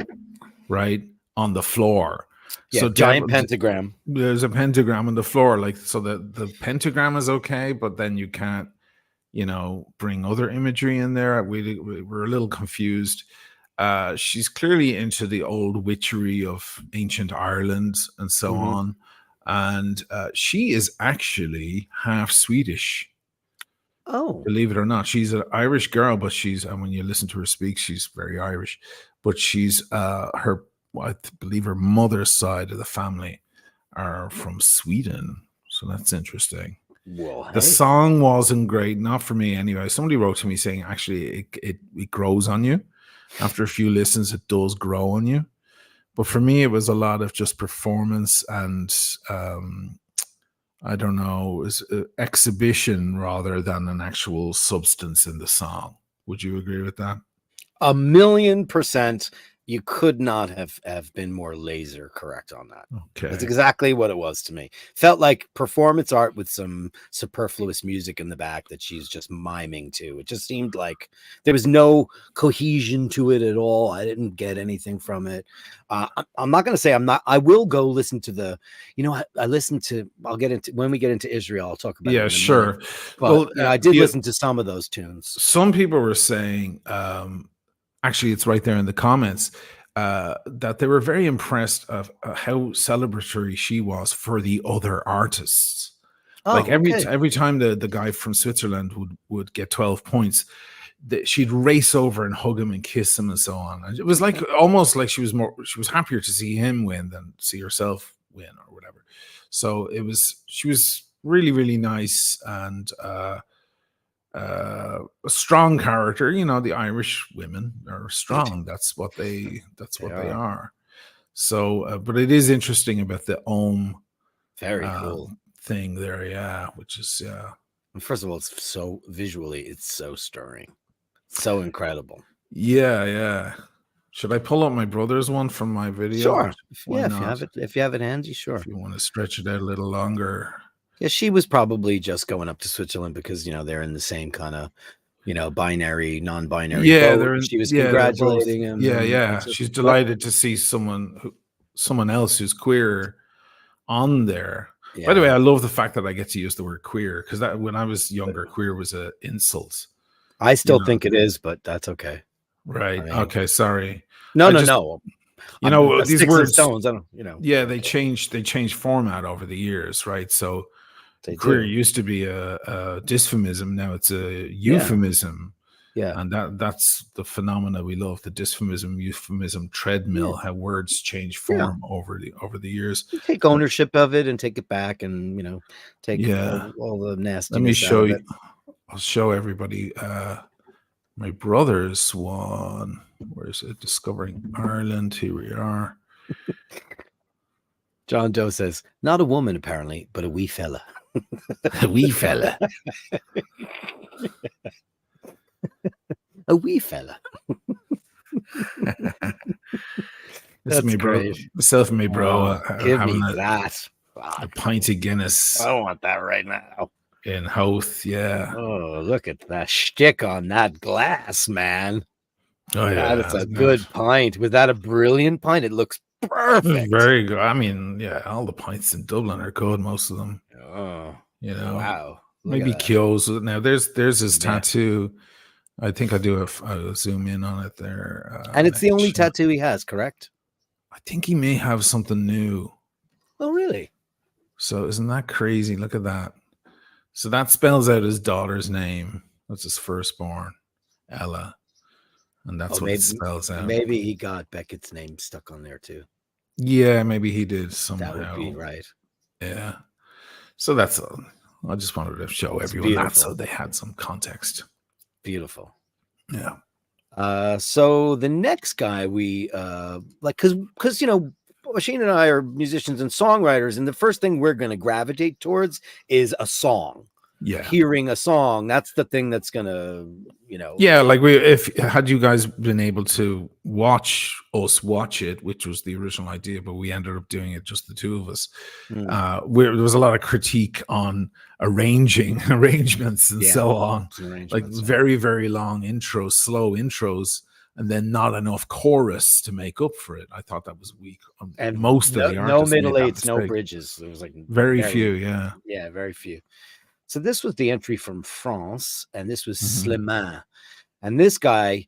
right on the floor. Yeah, so giant pentagram. There's a pentagram on the floor, like, so the pentagram is okay, but then you can't, bring other imagery in there. We're a little confused. She's clearly into the old witchery of ancient Ireland and so on, and she is actually half Swedish. Oh, believe it or not, she's an Irish girl, but and when you listen to her speak, she's very Irish. But she's I believe her mother's side of the family are from Sweden. So that's interesting. Well, the song wasn't great, not for me anyway. Somebody wrote to me saying actually it grows on you. After a few listens, it does grow on you. But for me, it was a lot of just performance and I don't know, exhibition rather than an actual substance in the song. Would you agree with that? 1,000,000%. You could not have been more laser correct on that. Okay. That's exactly what it was to me. Felt like performance art with some superfluous music in the back that she's just miming to. It just seemed like there was no cohesion to it at all. I didn't get anything from it. I'm not going to say I will go listen to I listened to, I'll get into, when we get into Israel, I'll talk about it. Yeah, sure. But I did listen to some of those tunes. Some people were saying, actually, it's right there in the comments, that they were very impressed of how celebratory she was for the other artists. Oh, like every time the guy from Switzerland would get 12 points, she'd race over and hug him and kiss him and so on. And it was like almost like she was happier to see him win than see herself win or whatever. So she was really, really nice and a strong character. The Irish women are strong. That's what they are. So but it is interesting about the very cool thing there, which is first of all, it's so visually, it's so stirring, so incredible. Yeah. Should I pull up my brother's one from my video? Sure. If you have it handy, sure. If you want to stretch it out a little longer. Yeah, she was probably just going up to Switzerland because they're in the same kind of binary, non-binary. Yeah, she was congratulating him. Yeah. She's delighted to see someone else who's queer on there. Yeah. By the way, I love the fact that I get to use the word queer because that when I was younger, queer was an insult. I still think it is, but that's okay. Right. Okay. Sorry. No. These words. Stones. I don't. Yeah, they changed format over the years, right? So. Queer used to be a dysphemism. Now it's a euphemism. Yeah. And that's the phenomena we love, the dysphemism, euphemism, treadmill, how words change form over the years. You take ownership of it and take it back and, take all the nasty. Let me show you. I'll show everybody my brother's one. Where is it? Discovering Ireland. Here we are. John Doe says, not a woman apparently, but a wee fella. A wee fella. A wee fella. That's me, bro. Myself and me, bro. Give me that. A pint of Guinness. I don't want that right now. in Hoth. Yeah. Oh, look at that shtick on that glass, man. Oh That yeah, is a isn't it? good pint. Was that a brilliant pint? It looks perfect. Very good. I mean, yeah, all the pints in Dublin are good. Most of them, Oh, you know. wow. Look at Maybe that. Kyo's. Now there's his Yeah. tattoo. I think I'll zoom in on it there. And it's the only mention. tattoo he has, correct? I think he may have something new. Oh, really? So isn't that crazy? Look at that. So that spells out his daughter's name. That's his firstborn, Ella. And that's Oh, what it spells out. maybe he got Beckett's name stuck on there too. Yeah, maybe he did That somehow. would be right. Yeah. So that's all. I just wanted to show everyone that so they had some context. Beautiful. Yeah. So the next guy we like, because you know, Oisin and I are musicians and songwriters, and the first thing we're going to gravitate towards is a song. Yeah. Hearing a song, that's the thing that's gonna, you know. Yeah, like if had you guys been able to watch it, which was the original idea, but we ended up doing it just the two of us. There was a lot of critique on arrangements and so on, like very, very long intros, slow intros, and then not enough chorus to make up for it. I thought that was weak. And most of the artists, no middle eights, no bridges. There was like very few. Yeah, very few. So this was the entry from France, and this was Slimane. And this guy,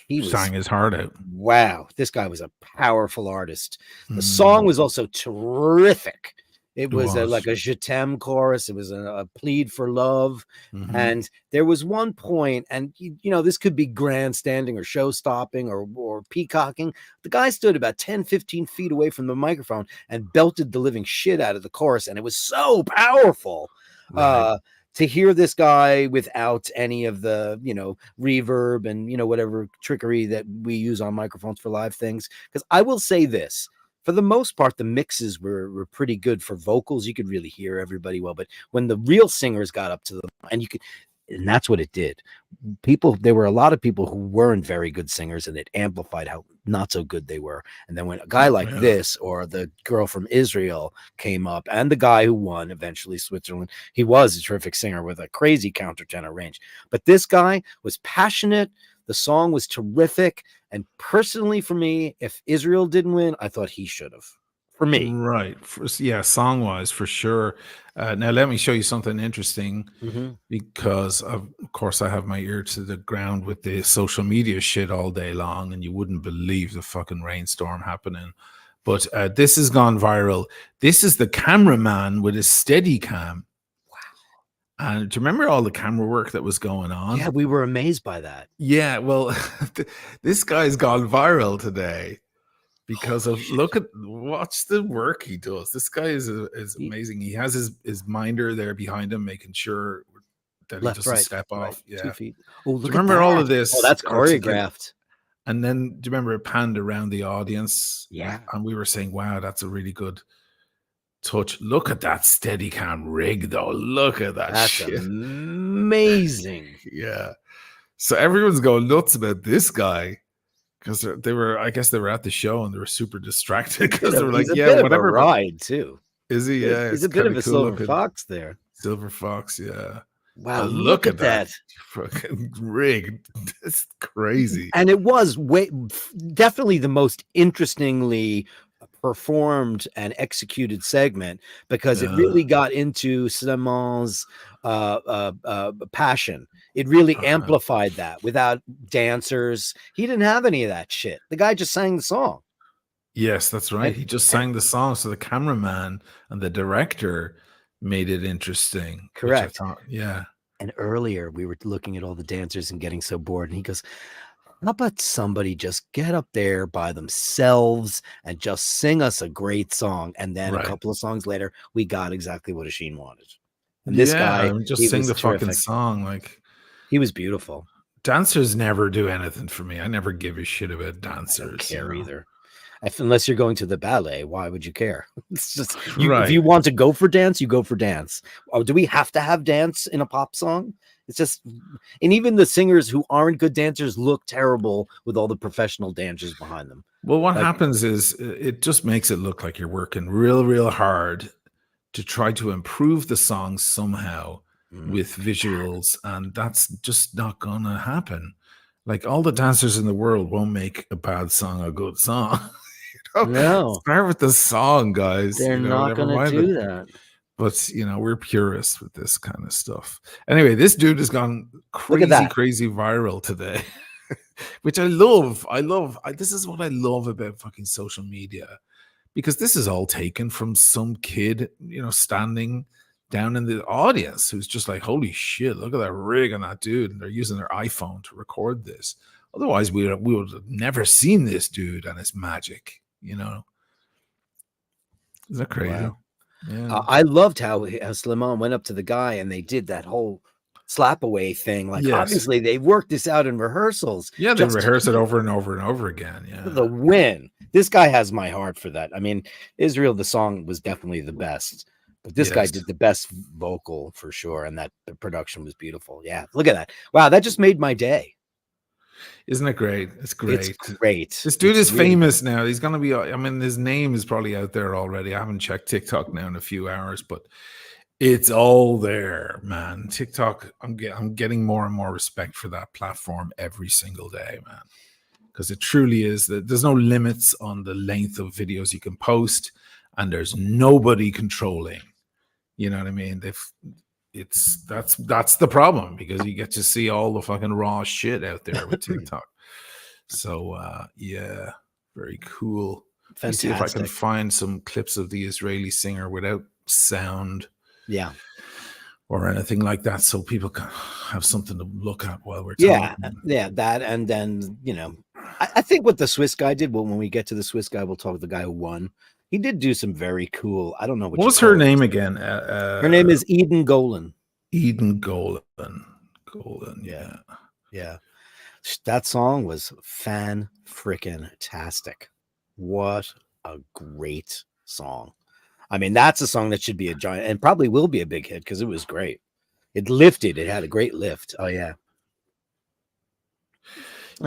he sang his heart out. Wow, this guy was a powerful artist. The song was also terrific. It was like a Je t'aime chorus. It was a plead for love. And there was one point, and you know, this could be grandstanding or show stopping or peacocking. The guy stood about 10, 15 feet away from the microphone and belted the living shit out of the chorus. And it was so powerful. Right. To hear this guy without any of the, you know, reverb and, you know, whatever trickery that we use on microphones for live things. Because I will say this, for the most part, the mixes were pretty good for vocals. You could really hear everybody well. But when the real singers got up to them, and that's what it did. There were a lot of people who weren't very good singers, and it amplified how not so good they were. And then when a guy like this, or the girl from Israel came up, and the guy who won eventually, Switzerland, he was a terrific singer with a crazy countertenor range. But this guy was passionate. The song was terrific. And personally, for me, if Israel didn't win, I thought he should have. For me. Right. Yeah, song-wise, for sure. Now, let me show you something interesting, because, of course, I have my ear to the ground with the social media shit all day long, and you wouldn't believe the fucking rainstorm happening. But this has gone viral. This is the cameraman with his Steadicam. Wow. And do you remember all the camera work that was going on? Yeah, we were amazed by that. Yeah, well, this guy's gone viral today. Because watch the work he does. This guy is amazing. He has his minder there behind him, making sure that he doesn't step off. Yeah, 2 feet. Oh, look! Remember all of this? Oh, that's choreographed. And then, do you remember it panned around the audience? Yeah, and we were saying, "Wow, that's a really good touch." Look at that Steadicam rig, though. Look at that. That's shit. Amazing. Yeah. So everyone's going nuts about this guy. Because I guess they were at the show and they were super distracted because they were like, yeah, whatever. Ride too. Is he? Yeah, he's a bit of a silver fox there. Silver fox, yeah. Wow, look at that fucking rig. It's crazy. And it was definitely the most interestingly performed and executed segment, because it really got into Slimane's passion. It really amplified that. Without dancers, he didn't have any of that shit. The guy just sang the song. Yes, that's right. He just sang the song. So the cameraman and the director made it interesting. Correct. Yeah. And earlier we were looking at all the dancers and getting so bored, and he goes, how about somebody just get up there by themselves and just sing us a great song? And then a couple of songs later, we got exactly what Oisin wanted. And this guy just sing the fucking song. Like, he was beautiful. Dancers never do anything for me. I never give a shit about dancers. I don't care either. Unless you're going to the ballet, why would you care? It's just if you want to go for dance, you go for dance. Oh, do we have to have dance in a pop song? It's just, and even the singers who aren't good dancers look terrible with all the professional dancers behind them. Well, what happens is it just makes it look like you're working real, real hard to try to improve the song somehow Mm. with visuals, and that's just not gonna happen. Like, all the dancers in the world won't make a bad song a good song. No, Start with the song, guys. they're not Never going to mind do that. But we're purists with this kind of stuff. Anyway, this dude has gone Look at that. crazy viral today, which I love. This is what I love about fucking social media, because this is all taken from some kid, standing down in the audience who's just like, holy shit, look at that rig on that dude. And they're using their iPhone to record this. Otherwise, we would have never seen this dude and his magic, Isn't that crazy? Wow. Yeah. I loved how Slimane went up to the guy and they did that whole slap away thing. Like, Yes. obviously, they worked this out in rehearsals. Yeah, they rehearse it over and over and over again. Yeah. The win. This guy has my heart for that. I mean, Israel, the song was definitely the best, but this guy did the best vocal for sure. And that the production was beautiful. Yeah. Look at that. Wow. That just made my day. Isn't it great? It's great. It's great. This dude is really famous now. He's going to be, his name is probably out there already. I haven't checked TikTok now in a few hours, but it's all there, man. TikTok, I'm getting more and more respect for that platform every single day, man. Because it truly is that there's no limits on the length of videos you can post, and there's nobody controlling. You know what I mean? That's the problem, because you get to see all the fucking raw shit out there with TikTok. So yeah, very cool. Fantastic. Let's see if I can find some clips of the Israeli singer without sound. Yeah. Or anything like that, so people can have something to look at while we're talking. Yeah, that, and then I think what the Swiss guy did. Well, when we get to the Swiss guy, we'll talk to the guy who won. He did do some very cool. I don't know what was her name again. Her name is Eden Golan. Eden Golan. Yeah. That song was fan-frickin-tastic. What a great song. I mean, that's a song that should be a giant, and probably will be a big hit, because it was great. It lifted. It had a great lift. Oh, yeah.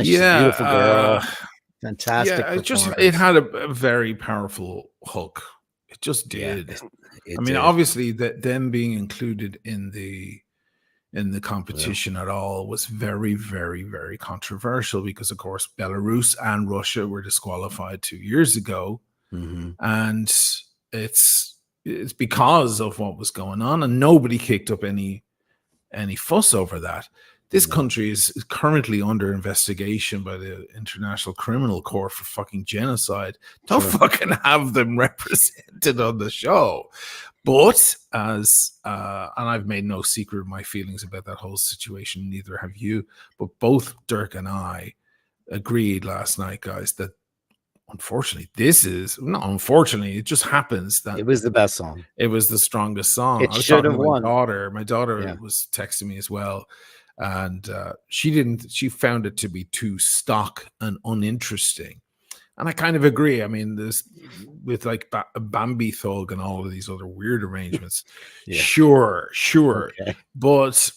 She's a beautiful girl. Fantastic. Yeah, it had a very powerful hook. It just did. Yeah, I mean, obviously, that them being included in the competition at all was very, very, very controversial, because, of course, Belarus and Russia were disqualified 2 years ago, and it's because of what was going on, and nobody kicked up any fuss over that. This country is currently under investigation by the International Criminal Court for fucking genocide. Don't fucking have them represented on the show. But and I've made no secret of my feelings about that whole situation, neither have you, but both Dirk and I agreed last night, guys, that unfortunately, it just happens that it was the best song. It was the strongest song. It should have won. My daughter was texting me as well, and she found it to be too stock and uninteresting. And I kind of agree. I mean, this with like Bambi Thug and all of these other weird arrangements. Sure. Okay. But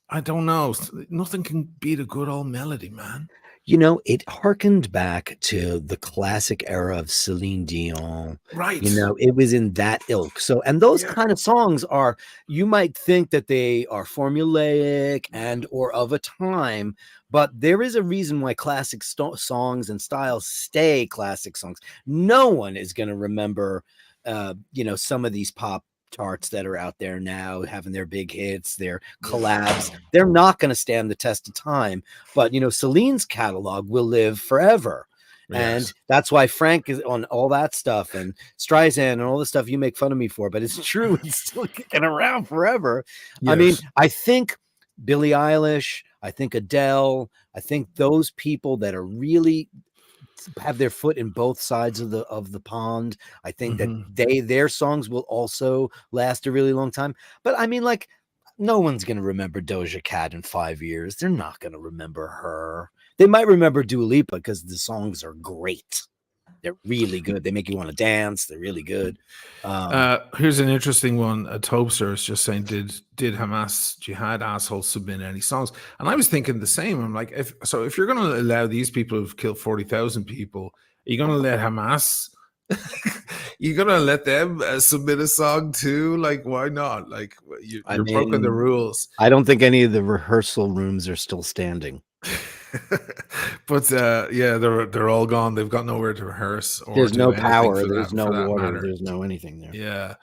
I don't know. Nothing can beat a good old melody, man. It harkened back to the classic era of Celine Dion. Right. It was in that ilk. So, and those kind of songs are, you might think that they are formulaic and or of a time, but there is a reason why classic songs and styles stay classic songs. No one is going to remember, some of these pop charts that are out there now having their big hits, their collabs. They're not going to stand the test of time, but Celine's catalog will live forever. And that's why Frank is on all that stuff, and Streisand and all the stuff you make fun of me for, but it's true. It's still kicking around forever. I mean, I think Billie Eilish, I think Adele, I think those people that are really have their foot in both sides of the pond. I think that their songs will also last a really long time. But I mean, like, no one's going to remember Doja Cat in 5 years. They're not going to remember her. They might remember Dua Lipa because the songs are great. They're really good. They make you want to dance. They're really good. Here's an interesting one. Tobster is just saying, did Hamas jihad assholes submit any songs? And I was thinking the same. I'm like, if you're going to allow these people who've killed 40,000 people, are you going to let Hamas You gonna let them submit a song too? Like, why not? Like, you're broken the rules. I don't think any of the rehearsal rooms are still standing. But yeah, they're all gone. They've got nowhere to rehearse. Or There's do no anything power. for There's that, no for that water. matter. There's no anything there. Yeah.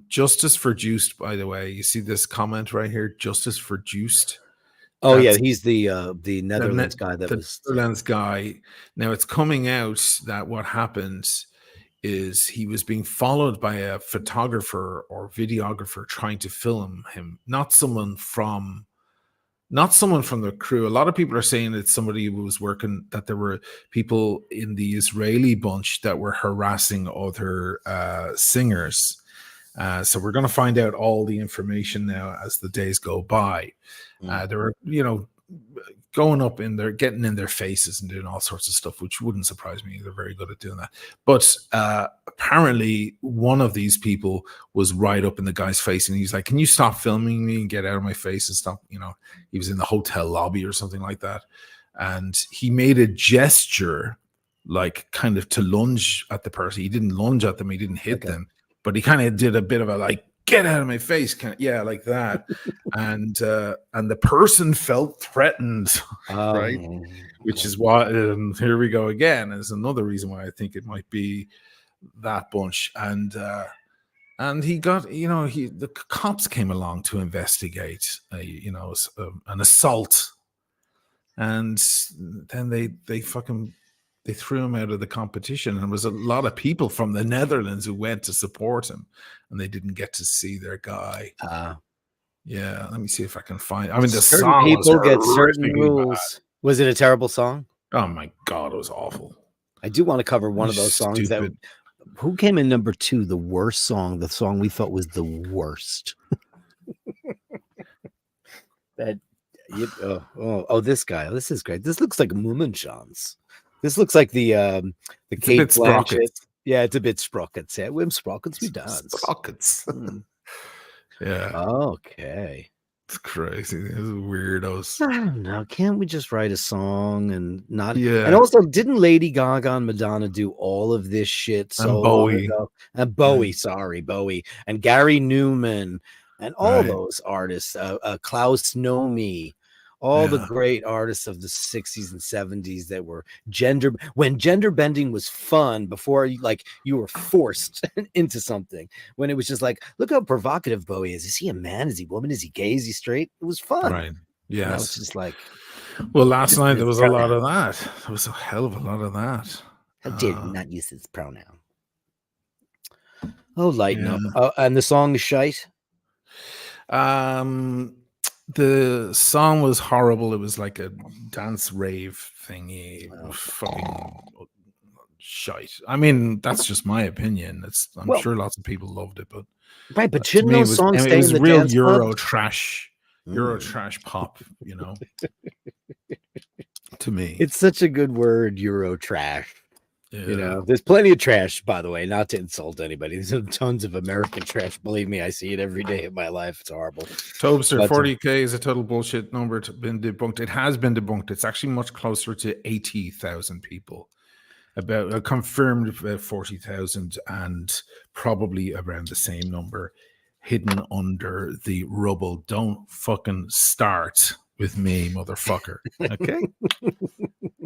Justice for Juiced, by the way. You see this comment right here? Justice for Juiced. Oh yeah, he's the Netherlands guy. The Netherlands guy. Now it's coming out that what happened is he was being followed by a photographer or videographer trying to film him, not someone from the crew. A lot of people are saying it's somebody who was working, that there were people in the Israeli bunch that were harassing other singers. So we're going to find out all the information now as the days go by. They were, going up in there, getting in their faces and doing all sorts of stuff, which wouldn't surprise me. They're very good at doing that. But apparently one of these people was right up in the guy's face and he's like, can you stop filming me and get out of my face and stop, he was in the hotel lobby or something like that. And he made a gesture, like kind of to lunge at the person. He didn't lunge at them. He didn't hit them, but he kind of did a bit of a like, get out of my face, like that. And the person felt threatened, right? Which is why, here we go again. There's another reason why I think it might be that bunch. And he got, the cops came along to investigate, an assault. And then they threw him out of the competition, and there was a lot of people from the Netherlands who went to support him, and they didn't get to see their guy. Yeah, let me see if I can find. I mean, the song people get certain rules. Bad. Was it a terrible song? Oh my god, it was awful. I do want to cover one of those songs. Who came in number 2? The worst song. The song we thought was the worst. This guy. This is great. This looks like Mummenschanz. This looks like the Kate Blanchett. Yeah, it's a bit sprockets. Yeah, with sprockets we dance. Sprockets. Yeah. Okay. It's crazy. It's weirdos. I don't know. Can't we just write a song and not? Yeah. And also, didn't Lady Gaga and Madonna do all of this shit so long ago? And Bowie, sorry, Bowie, and Gary Newman, and all those artists. Klaus Nomi. All the great artists of the 60s and 70s that were when gender bending was fun before you were forced into something. When it was just like, look how provocative Bowie is. Is he a man? Is he a woman? Is he gay? Is he straight? It was fun. Right. Yes. Now it's just like, well, last night there was a lot of that. There was a hell of a lot of that. How dare you not use his pronoun? Oh, lighten up. And the song is shite. The song was horrible. It was like a dance rave thingy. Fucking shite. I mean, that's just my opinion. I'm sure lots of people loved it, but but shouldn't those songs stay in the real dance Euro club? trash, Euro trash pop. To me, it's such a good word, Euro trash. Yeah. There's plenty of trash, by the way, not to insult anybody. There's tons of American trash. Believe me, I see it every day of my life. It's horrible. Tobster, 40K is a total bullshit number. It's been debunked. It has been debunked. It's actually much closer to 80,000 people. About a confirmed 40,000 and probably around the same number hidden under the rubble. Don't fucking start with me, motherfucker. Okay?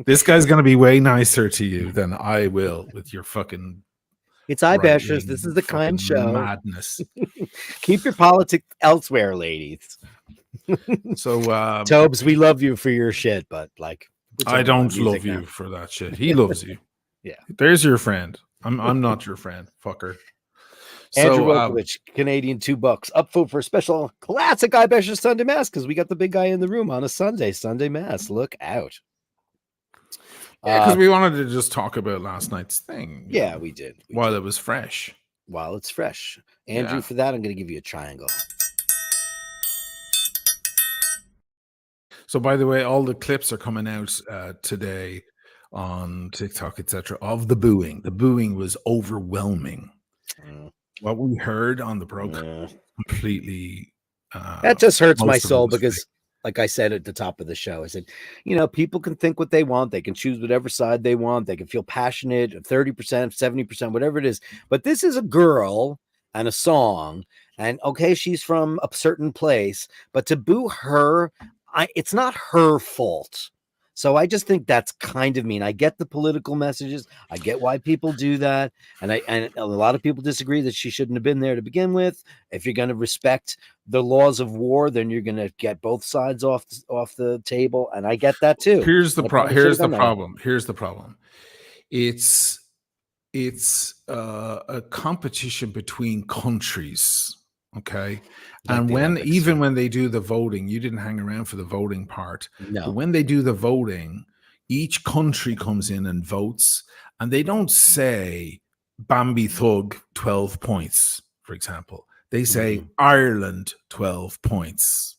This guy's going to be way nicer to you than I will with your fucking... It's iBashers. This is the kind show. Madness. Keep your politics elsewhere, ladies. So, Tobes, we love you for your shit, but I don't love you for that shit. He loves you. Yeah. There's your friend. I'm not your friend, fucker. Andrew Wolfowitz, Canadian, $2. Up for a special classic iBashers Sunday Mass because we got the big guy in the room on a Sunday Mass. Look out. Yeah, because we wanted to just talk about last night's thing. Yeah, we did. While it was fresh. While it's fresh. Andrew, for that, I'm going to give you a triangle. So, by the way, all the clips are coming out today on TikTok, etc. of the booing. The booing was overwhelming. What we heard on the program completely... that just hurts my soul because like I said at the top of the show, I said, people can think what they want. They can choose whatever side they want. They can feel passionate, 30%, 70%, whatever it is. But this is a girl and a song. And okay, she's from a certain place, but to boo her, it's not her fault. So I just think that's kind of mean. I get the political messages. I get why people do that. And a lot of people disagree that she shouldn't have been there to begin with. If you're going to respect the laws of war, then you're going to get both sides off the table. And I get that too. Here's the problem. Here's the problem. It's a competition between countries. Okay. Like and the when Olympics, even when they do the voting, you didn't hang around for the voting part. No. But when they do the voting, each country comes in and votes, and they don't say Bambi Thug 12 points, for example. They say Ireland 12 points.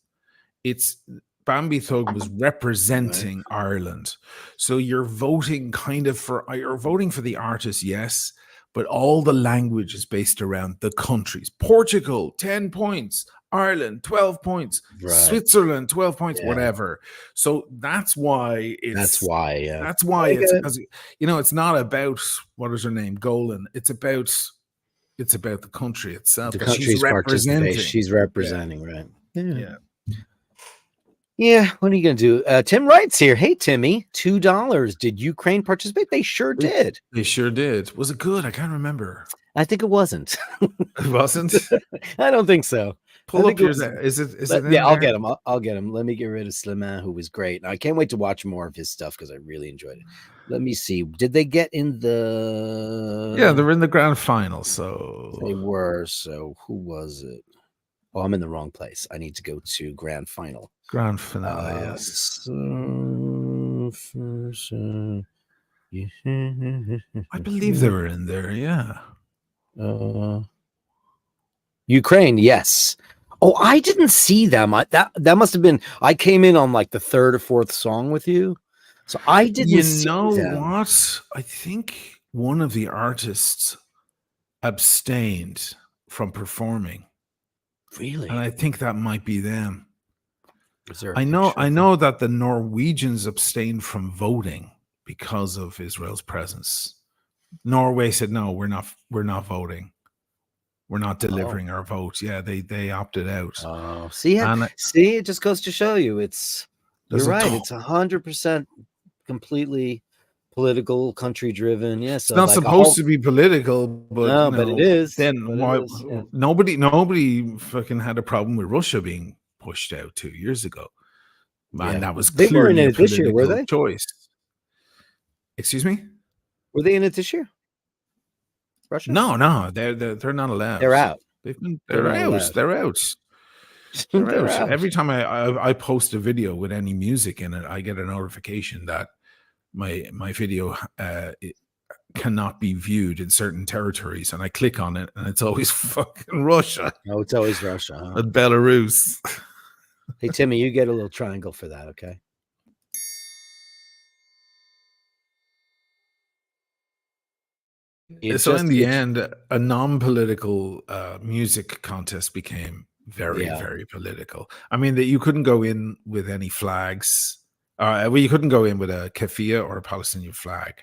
It's Bambi Thug was representing Ireland. So you're voting you're voting for the artist, yes, but all the language is based around the countries. Portugal, 10 points. Ireland, 12 points. Right. Switzerland, 12 points, whatever. So that's why it's because, it's not about, what is her name, Golan. It's about the country itself. The country's representing. She's representing, right? Yeah, what are you going to do? Tim writes here, hey, Timmy, $2. Did Ukraine participate? They sure did. They sure did. Was it good? I can't remember. I think it wasn't. It wasn't? I don't think so. Pull up yours. Is it yeah, I'll get him. I'll get him. Let me get rid of Sliman, who was great. I can't wait to watch more of his stuff because I really enjoyed it. Let me see. Did they get in the... Yeah, they're in the grand final, so... They were. So who was it? Oh, I'm in the wrong place. I need to go to grand final. Grand finale, yes. I believe they were in there, yeah. Ukraine, yes. Oh, I didn't see them. That must have been... I came in on like the third or fourth song with you. So I didn't see them. You know what? I think one of the artists abstained from performing. Really? And I think that might be them. I know that the Norwegians abstained from voting because of Israel's presence. Norway said, no, we're not voting. We're not delivering our votes. Yeah, they opted out. Oh, see, it just goes to show you you're right. It's 100% completely political, country driven. Yes, it's not supposed to be political, but but it is. Then why? Nobody fucking had a problem with Russia being pushed out 2 years ago. Man, that was clearly they were in it this year, were they? Choice. Excuse me? Were they in it this year? Russia? No, they're not allowed. They're out. They're out. They're out. Every time I post a video with any music in it, I get a notification that my video it cannot be viewed in certain territories, and I click on it, and it's always fucking Russia. Oh, it's always Russia. Huh? And Belarus. Hey, Timmy, you get a little triangle for that, okay? So in the end, a non-political music contest became very, very political. I mean, that you couldn't go in with any flags. You couldn't go in with a keffiyeh or a Palestinian flag.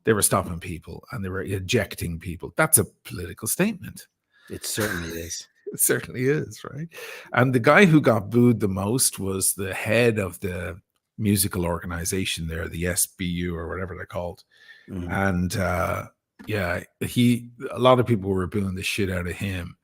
They were stopping people and they were ejecting people. That's a political statement. It certainly is. It certainly is, right? And the guy who got booed the most was the head of the musical organization there, the SBU or whatever they're called. Mm-hmm. And a lot of people were booing the shit out of him.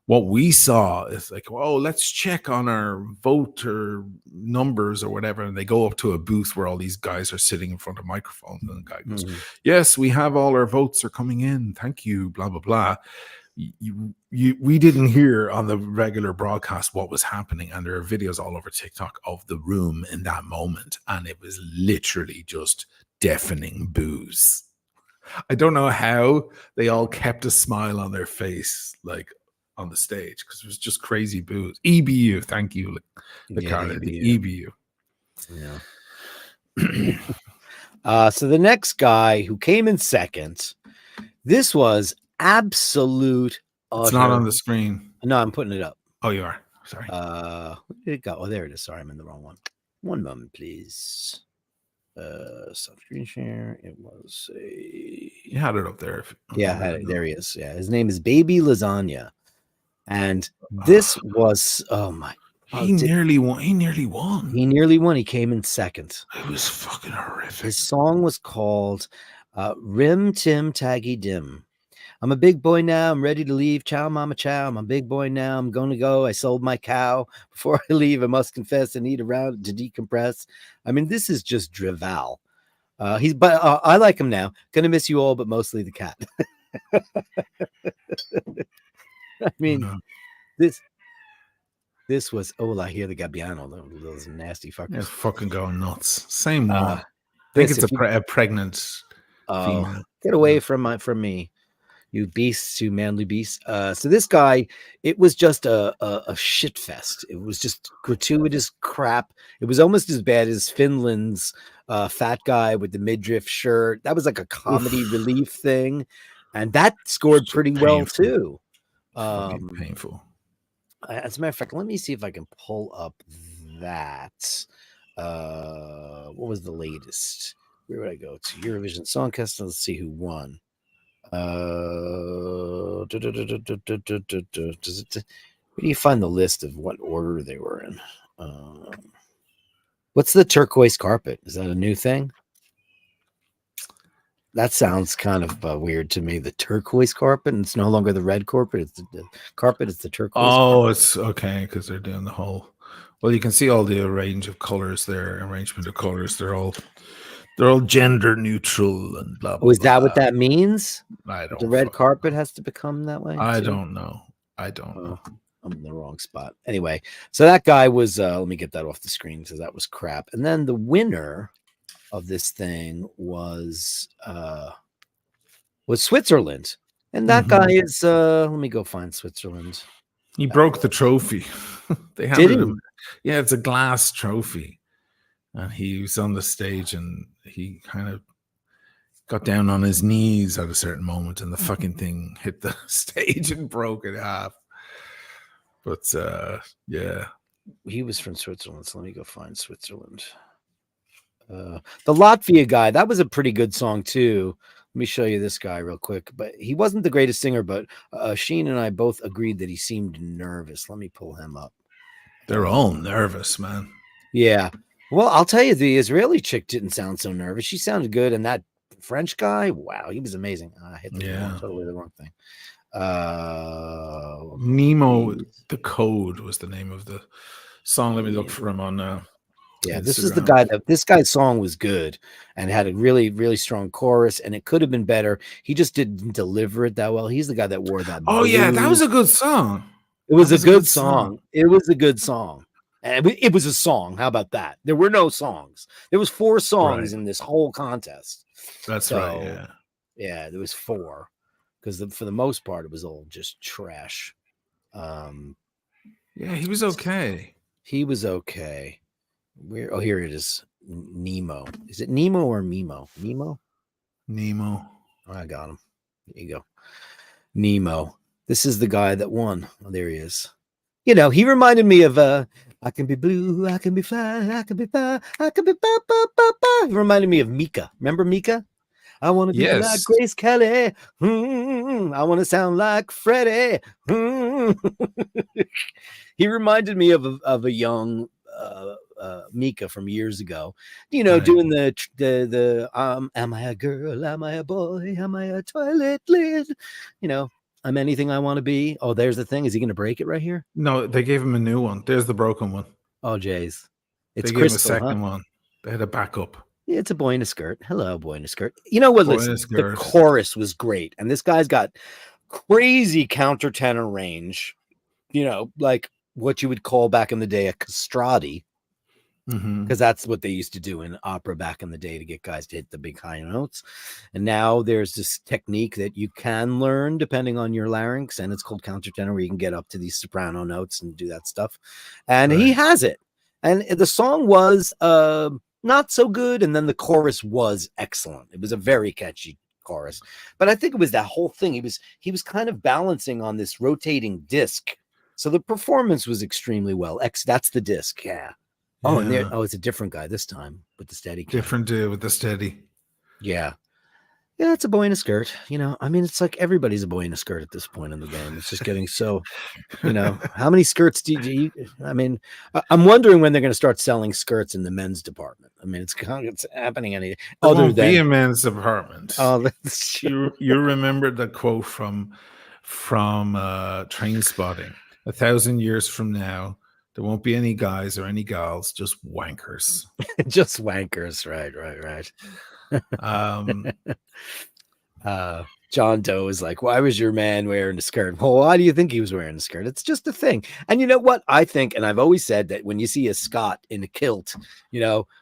What we saw is like, let's check on our voter numbers or whatever. And they go up to a booth where all these guys are sitting in front of microphones. And the guy goes, yes, we have all our votes are coming in. Thank you, blah, blah, blah. We didn't hear on the regular broadcast what was happening. And there are videos all over TikTok of the room in that moment. And it was literally just deafening boos. I don't know how they all kept a smile on their face, like on the stage, because it was just crazy boos. EBU, thank you, the EBU. Yeah. So the next guy who came in second, this was absolute. It's not on the screen. No, I'm putting it up. Oh, you are. Sorry. Where did it go? Oh, there it is. Sorry, I'm in the wrong one. One moment, please. Stop screen share. It was a. You had it up there. There he is. Yeah, his name is Baby Lasagna, and this was he nearly won. He nearly won. He nearly won. He came in second. It was fucking horrific. His song was called Rim Tim Taggy Dim. I'm a big boy now. I'm ready to leave. Chow, mama, chow. I'm a big boy now. I'm going to go. I sold my cow. Before I leave, I must confess I need a round to decompress. I mean, this is just drivel. I like him now. Gonna miss you all, but mostly the cat. I mean, this was. Oh, I hear the Gabbiano. Those nasty fuckers. Yeah, fucking going nuts. Same one. I think it's a pregnant female. Get away from me. You beasts, you manly beasts. So this guy, it was just a shit fest. It was just gratuitous crap. It was almost as bad as Finland's fat guy with the midriff shirt. That was like a comedy relief thing. And that scored pretty well too. Painful. As a matter of fact, let me see if I can pull up that. What was the latest? Where would I go to? Eurovision Song Contest. Let's see who won. Where do you find the list of what order they were in? What's the turquoise carpet? Is that a new thing? That sounds kind of weird to me. The turquoise carpet, and it's no longer the red carpet. It's the carpet. It's the turquoise. Oh, carpet. It's okay because they're doing the whole. Well, you can see all the range of colors there, arrangement of colors. They're all gender neutral and blah blah. Is that what that means? I don't. The red carpet has to become that way. I don't know. know. I'm in the wrong spot. Anyway, so that guy was. Let me get that off the screen because that was crap. And then the winner of this thing was Switzerland, and that guy is. Let me go find Switzerland. He broke the trophy. They handed him. Yeah, it's a glass trophy. And he was on the stage and he kind of got down on his knees at a certain moment and the fucking thing hit the stage and broke in half. But yeah. He was from Switzerland, so let me go find Switzerland. The Latvia guy, that was a pretty good song too. Let me show you this guy real quick. But he wasn't the greatest singer, but Sheen and I both agreed that he seemed nervous. Let me pull him up. They're all nervous, man. Yeah. Well, I'll tell you, the Israeli chick didn't sound so nervous. She sounded good. And that French guy, wow, he was amazing. I hit totally the wrong thing. Nemo, The Code was the name of the song. Let me look for him on yeah, this is the guy this guy's song was good and had a really, really strong chorus, and it could have been better. He just didn't deliver it that well. He's the guy that wore that. Oh, yeah, that was a good song. It was a good song. It was a good song. And it was a song. How about that? There were no songs. There was 4 songs in this whole contest. That's right. Yeah. Yeah, there was 4 because for the most part it was all just trash. Yeah, he was okay. He was okay. Here it is. Nemo. Is it Nemo or Mimo? Nemo. Oh, I got him. There you go. Nemo. This is the guy that won. Oh, there he is. You know, he reminded me of I can be blue, I can be fly, I can be fly, I can be ba ba ba ba. He reminded me of Mika. Remember Mika? I want to be like Grace Kelly. I want to sound like Freddie. He reminded me of a young Mika from years ago. You know, doing the am I a girl? Am I a boy? Am I a toilet lid? You know. I'm anything I want to be. Oh, there's the thing. Is he going to break it right here? No, they gave him a new one. There's the broken one. Oh, Jays. It's they gave him a second one. They had a backup. Yeah, it's a boy in a skirt. Hello, boy in a skirt. You know what? Listen, the chorus was great. And this guy's got crazy countertenor range. You know, like what you would call back in the day a castrati. Because that's what they used to do in opera back in the day to get guys to hit the big high notes. And now there's this technique that you can learn depending on your larynx, and it's called countertenor, where you can get up to these soprano notes and do that stuff. And he has it. And the song was not so good, and then the chorus was excellent. It was a very catchy chorus. But I think it was that whole thing. He was kind of balancing on this rotating disc So the performance was extremely well. That's the disc. Yeah. Oh, and there. Oh, it's a different guy this time with the steady. Different dude with the steady. Yeah. Yeah, it's a boy in a skirt. I mean, it's like everybody's a boy in a skirt at this point in the game. It's just getting so, how many skirts do you? I mean, I'm wondering when they're going to start selling skirts in the men's department. I mean, it's happening any other than be a men's department. Oh, that's you remember the quote from Train Spotting? 1,000 years from now, there won't be any guys or any gals, just wankers. Just wankers, right. John Doe is like, why was your man wearing a skirt? Well, why do you think he was wearing a skirt? It's just a thing. And you know what? I think, and I've always said that when you see a Scot in a kilt,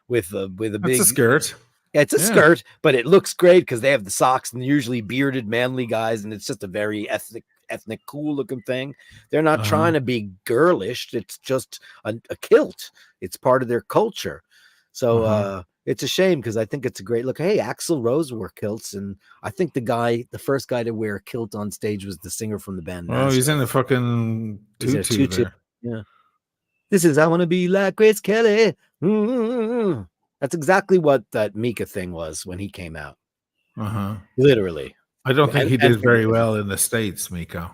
with a big skirt. Yeah, it's a skirt, but it looks great because they have the socks and usually bearded, manly guys, and it's just a very ethnic, cool looking thing. They're not trying to be girlish. It's just a kilt. It's part of their culture. So it's a shame because I think it's a great look. Hey, Axl Rose wore kilts, and I think the first guy to wear a kilt on stage was the singer from the band. Oh, he's in the fucking tutu there. Yeah. This is I Want to Be Like Grace Kelly. Mm-hmm. That's exactly what that Mika thing was when he came out. Literally. I don't think he did very well in the States, Mika.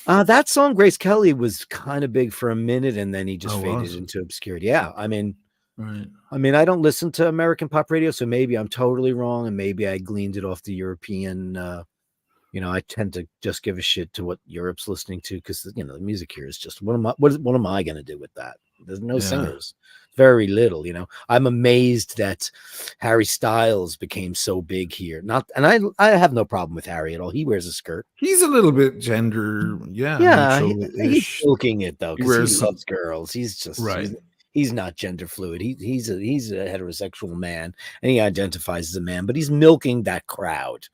That song, Grace Kelly, was kind of big for a minute, and then he just faded into obscurity. Yeah, I mean, right. I mean, I don't listen to American pop radio, so maybe I'm totally wrong, and maybe I gleaned it off the European. I tend to just give a shit to what Europe's listening to because the music here is just what am I going to do with that? There's no singers, very little. I'm amazed that Harry Styles became so big here. I have no problem with Harry at all. He wears a skirt. He's a little bit gender, he's milking it though because he loves girls. He's just He's not gender fluid. He's a heterosexual man, and he identifies as a man. But he's milking that crowd.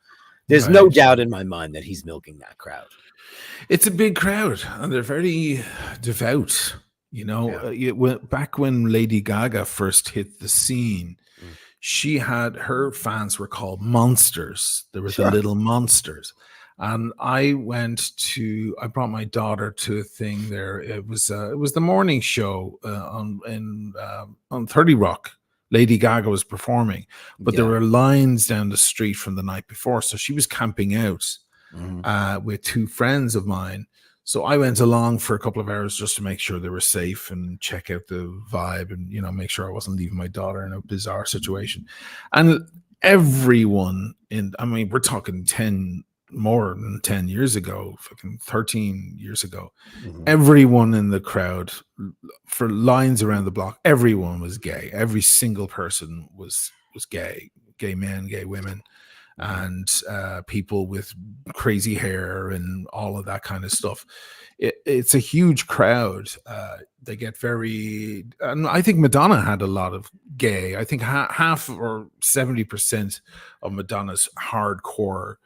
There's no doubt in my mind that he's milking that crowd. It's a big crowd, and they're very devout. Back when Lady Gaga first hit the scene, she had her fans were called monsters. There were the little monsters. And I brought my daughter to a thing there. It was the morning show on 30 Rock. Lady Gaga was performing, but there were lines down the street from the night before. So she was camping out with two friends of mine. So I went along for a couple of hours just to make sure they were safe and check out the vibe and, make sure I wasn't leaving my daughter in a bizarre situation. And everyone we're talking more than 10 years ago, fucking 13 years ago, everyone in the crowd for lines around the block, everyone was gay. Every single person was gay men, gay women, and people with crazy hair and all of that kind of stuff. It's a huge crowd. They get very, and I think Madonna had a lot of gay. I think half or 70% of Madonna's hardcore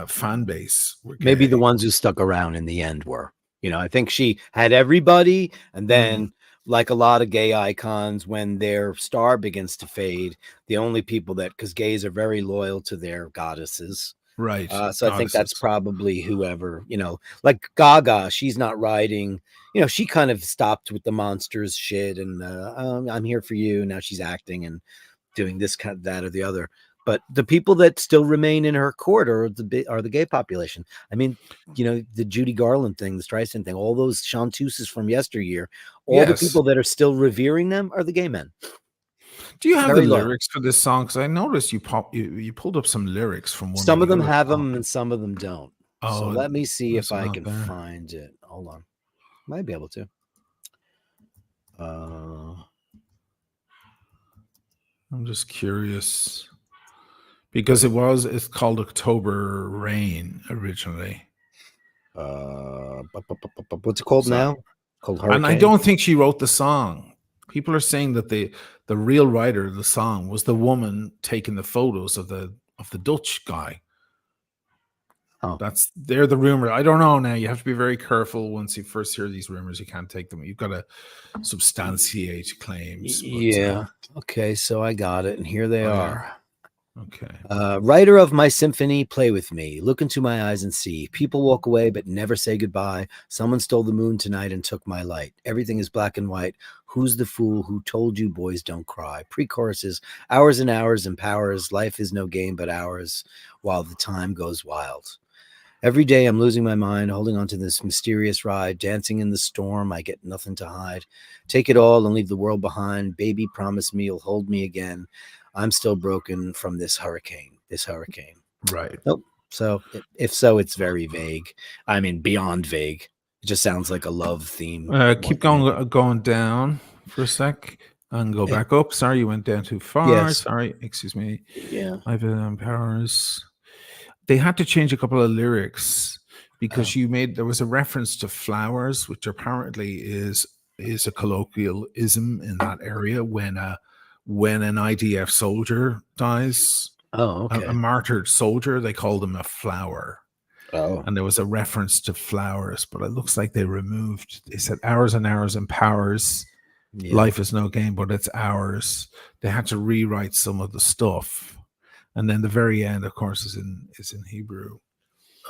fan base were gay. Maybe the ones who stuck around in the end were, I think she had everybody, and then like a lot of gay icons, when their star begins to fade, the only people because gays are very loyal to their goddesses, right? So I think that's probably whoever, like Gaga, she's not riding, she kind of stopped with the monsters shit and I'm here for you. Now she's acting and doing this kind of that or the other. But the people that still remain in her court are the gay population. I mean, the Judy Garland thing, the Streisand thing, all those chanteuses from yesteryear, all the people that are still revering them are the gay men. Do you have the lyrics for this song? Because I noticed you pulled up some lyrics from one. Some of them have them and some of them don't. So let me see if I can find it. Hold on. Might be able to. I'm just curious. Because it's called October Rain originally. What's it called now? Called Hurricane. And I don't think she wrote the song. People are saying that the real writer of the song was the woman taking the photos of the Dutch guy. Oh, they're the rumor. I don't know now. You have to be very careful once you first hear these rumors. You can't take them. You've got to substantiate claims. Okay, so I got it, and here they are. Okay. Writer of my symphony, play with me. Look into my eyes and see. People walk away but never say goodbye. Someone stole the moon tonight and took my light. Everything is black and white. Who's the fool who told you boys don't cry? Pre-choruses, hours and hours and powers. Life is no game but ours while the time goes wild. Every day I'm losing my mind, holding on to this mysterious ride, dancing in the storm. I get nothing to hide. Take it all and leave the world behind. Baby, promise me you'll hold me again. I'm still broken from this hurricane. Right. Nope. So if so, it's very vague. I mean, beyond vague. It just sounds like a love theme. Keep going down for a sec and go back up. Sorry, you went down too far. Yes. Sorry, excuse me. Yeah. I've powers. They had to change a couple of lyrics because there was a reference to flowers, which apparently is a colloquialism in that area when an IDF soldier dies. Oh, okay. A martyred soldier, they called him a flower. Oh. And there was a reference to flowers, but it looks like they said hours and hours and powers. Yeah. Life is no game, but it's ours. They had to rewrite some of the stuff. And then the very end, of course, is in Hebrew.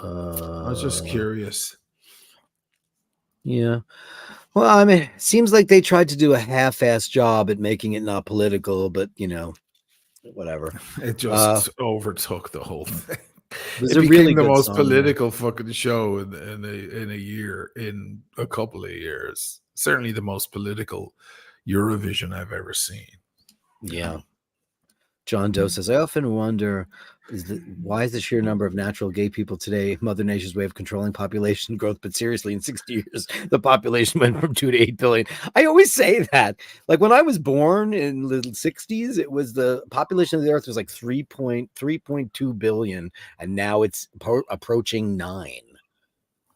I was just curious. Yeah. Well, I mean, it seems like they tried to do a half-assed job at making it not political, but whatever. It just overtook the whole thing. It became really the most song, political fucking show in a couple of years. Certainly the most political Eurovision I've ever seen. Yeah. John Doe says, I often wonder, why is the sheer number of natural gay people today Mother Nature's way of controlling population growth? But seriously, in 60 years, the population went from 2 to 8 billion. I always say that. Like when I was born in the 60s, it was the population of the earth was like 3.2 billion. And now it's approaching 9.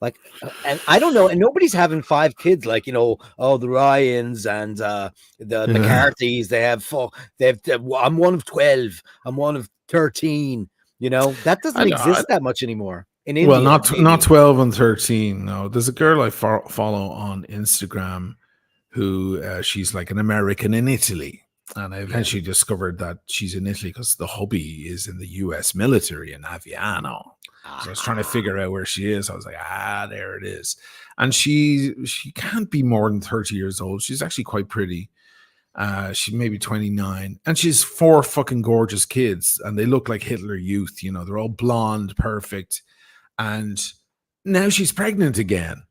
Like, and I don't know, and nobody's having 5 kids like, the Ryans and the McCarthys. They have I'm one of 12. I'm one of 13. That doesn't exist that much anymore in India. Well, not 12 and 13. No, there's a girl I follow on Instagram who she's like an American in Italy. And I eventually discovered that she's in Italy because the hubby is in the US military in Aviano. So I was trying to figure out where she is. I was like, there it is. And she can't be more than 30 years old. She's actually quite pretty. She's maybe 29. And she's 4 fucking gorgeous kids. And they look like Hitler Youth. They're all blonde, perfect. And now she's pregnant again.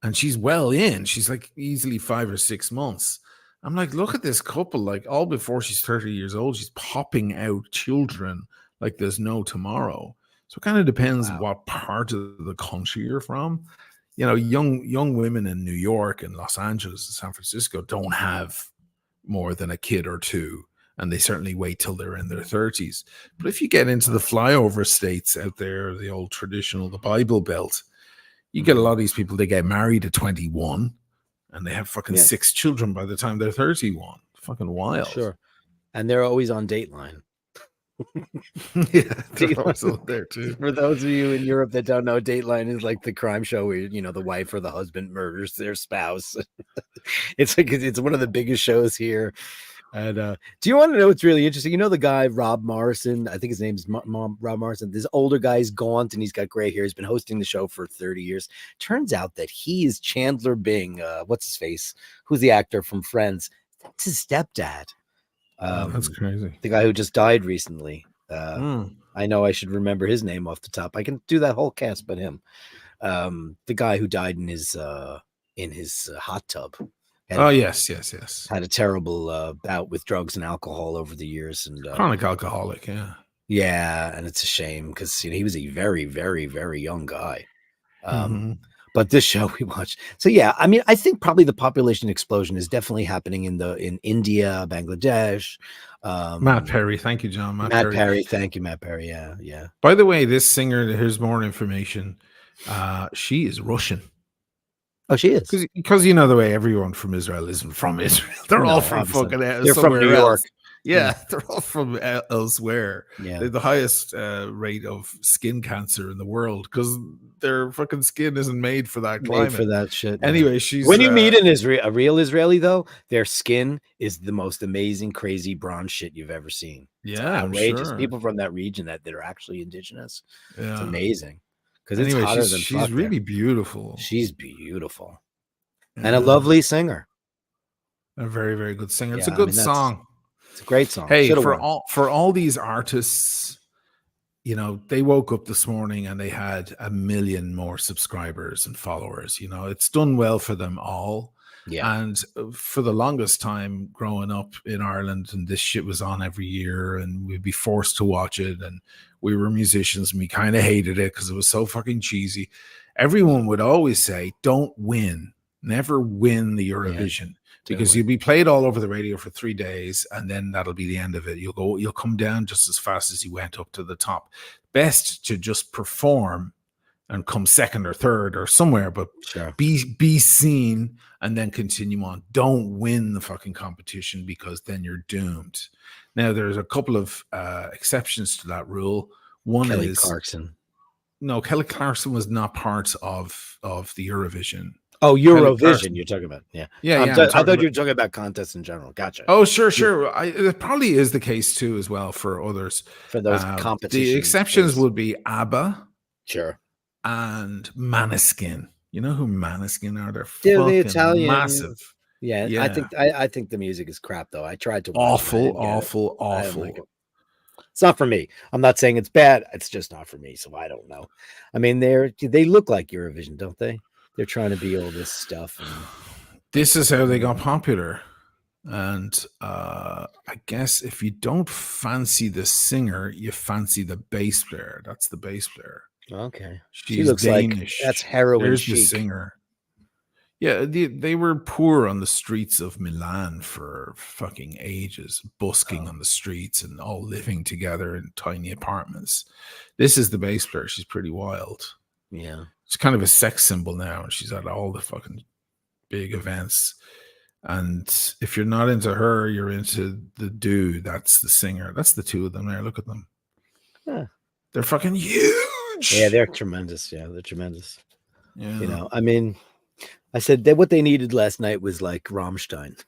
And she's well in. She's like easily 5 or 6 months. I'm like, look at this couple. Like all before she's 30 years old, she's popping out children like there's no tomorrow. So it kind of depends what part of the country you're from. Young women in New York and Los Angeles and San Francisco don't have more than a kid or 2, and they certainly wait till they're in their 30s. But if you get into the flyover states out there, the old traditional, the Bible Belt, you get a lot of these people, they get married at 21, and they have fucking 6 children by the time they're 31. Fucking wild. Sure. And they're always on Dateline. Dateline there too. For those of you in Europe that don't know, Dateline is like the crime show where the wife or the husband murders their spouse. It's one of the biggest shows here. And do you want to know what's really interesting? The guy Rob Morrison, I think his name's Rob Morrison. This older guy is gaunt and he's got gray hair. He's been hosting the show for 30 years. Turns out that he is Chandler Bing. What's his face? Who's the actor from Friends? That's his stepdad. That's crazy. The guy who just died recently. I know I should remember his name off the top. I can do that whole cast, but him. The guy who died in his hot tub. Yes. Had a terrible bout with drugs and alcohol over the years, and chronic alcoholic. Yeah, and it's a shame because he was a very, very, very young guy. But this show we watched. So yeah, I mean, I think probably the population explosion is definitely happening in India, Bangladesh. Matt Perry, thank you, John. Matt Perry, thank you, Matt Perry. Yeah. By the way, this singer, here's more information. She is Russian. Oh, she is because the way everyone from Israel isn't from Israel. They're all from fucking. They're from New York. Yeah, they're all from elsewhere. Yeah. They have the highest rate of skin cancer in the world because their fucking skin isn't made for that Made climate. for that shit. Anyway, she's when you meet a real Israeli, though, their skin is the most amazing, crazy bronze shit you've ever seen. It's outrageous. sure. People from that region that are actually indigenous. Yeah. It's amazing because Anyway, it's hotter than she's fuck really there. beautiful. She's beautiful and a lovely singer. A very, very good singer. It's a Yeah, good song. It's a great song. Hey, Should've for won. all these artists, you know, they woke up this morning and they had 1 million more subscribers and followers. You know, it's done well for them all. Yeah. And for the longest time growing up in Ireland, and this shit was on every year, and we'd be forced to watch it. And we were musicians, and we kind of hated it because it was so fucking cheesy. Everyone would always say, "Don't win, never win the Eurovision." Because you'll be played all over the radio for 3 days, and then that'll be the end of it. You'll come down just as fast as you went up to the top. Best to just perform and come second or third or somewhere, but be seen and then continue on. Don't win the fucking competition because then you're doomed. Now, there's a couple of exceptions to that rule. One Kelly is Clarkson. No, Kelly Clarkson was not part of the Eurovision. Oh, Eurovision, you're talking about. Yeah. I thought you were talking about contests in general. Gotcha. Oh, sure. It probably is the case too, as well, for others. For those competitions. The exceptions would be ABBA. Sure. And Maneskin. You know who Maneskin are? They're the fucking Italian. massive. Yeah. I think the music is crap, though. I tried to watch awful. Like it's not for me. I'm not saying it's bad. It's just not for me. So I don't know. I mean, they look like Eurovision, don't they? They're trying to be all this stuff. This is how they got popular. And I guess if you don't fancy the singer, you fancy the bass player. That's the bass player. Okay. She looks Danish. Like that's heroin. There's chic. the singer. Yeah, they were poor on the streets of Milan for fucking ages, busking on the streets and all living together in tiny apartments. This is the bass player. She's pretty wild. Yeah. She's kind of a sex symbol now, and she's at all the fucking big events. And if you're not into her, you're into the dude. That's the singer. That's the two of them there. Look at them. Yeah. They're fucking huge. Yeah, they're tremendous. Yeah, they're tremendous. Yeah. You know, I mean, I said that what they needed last night was like Rammstein.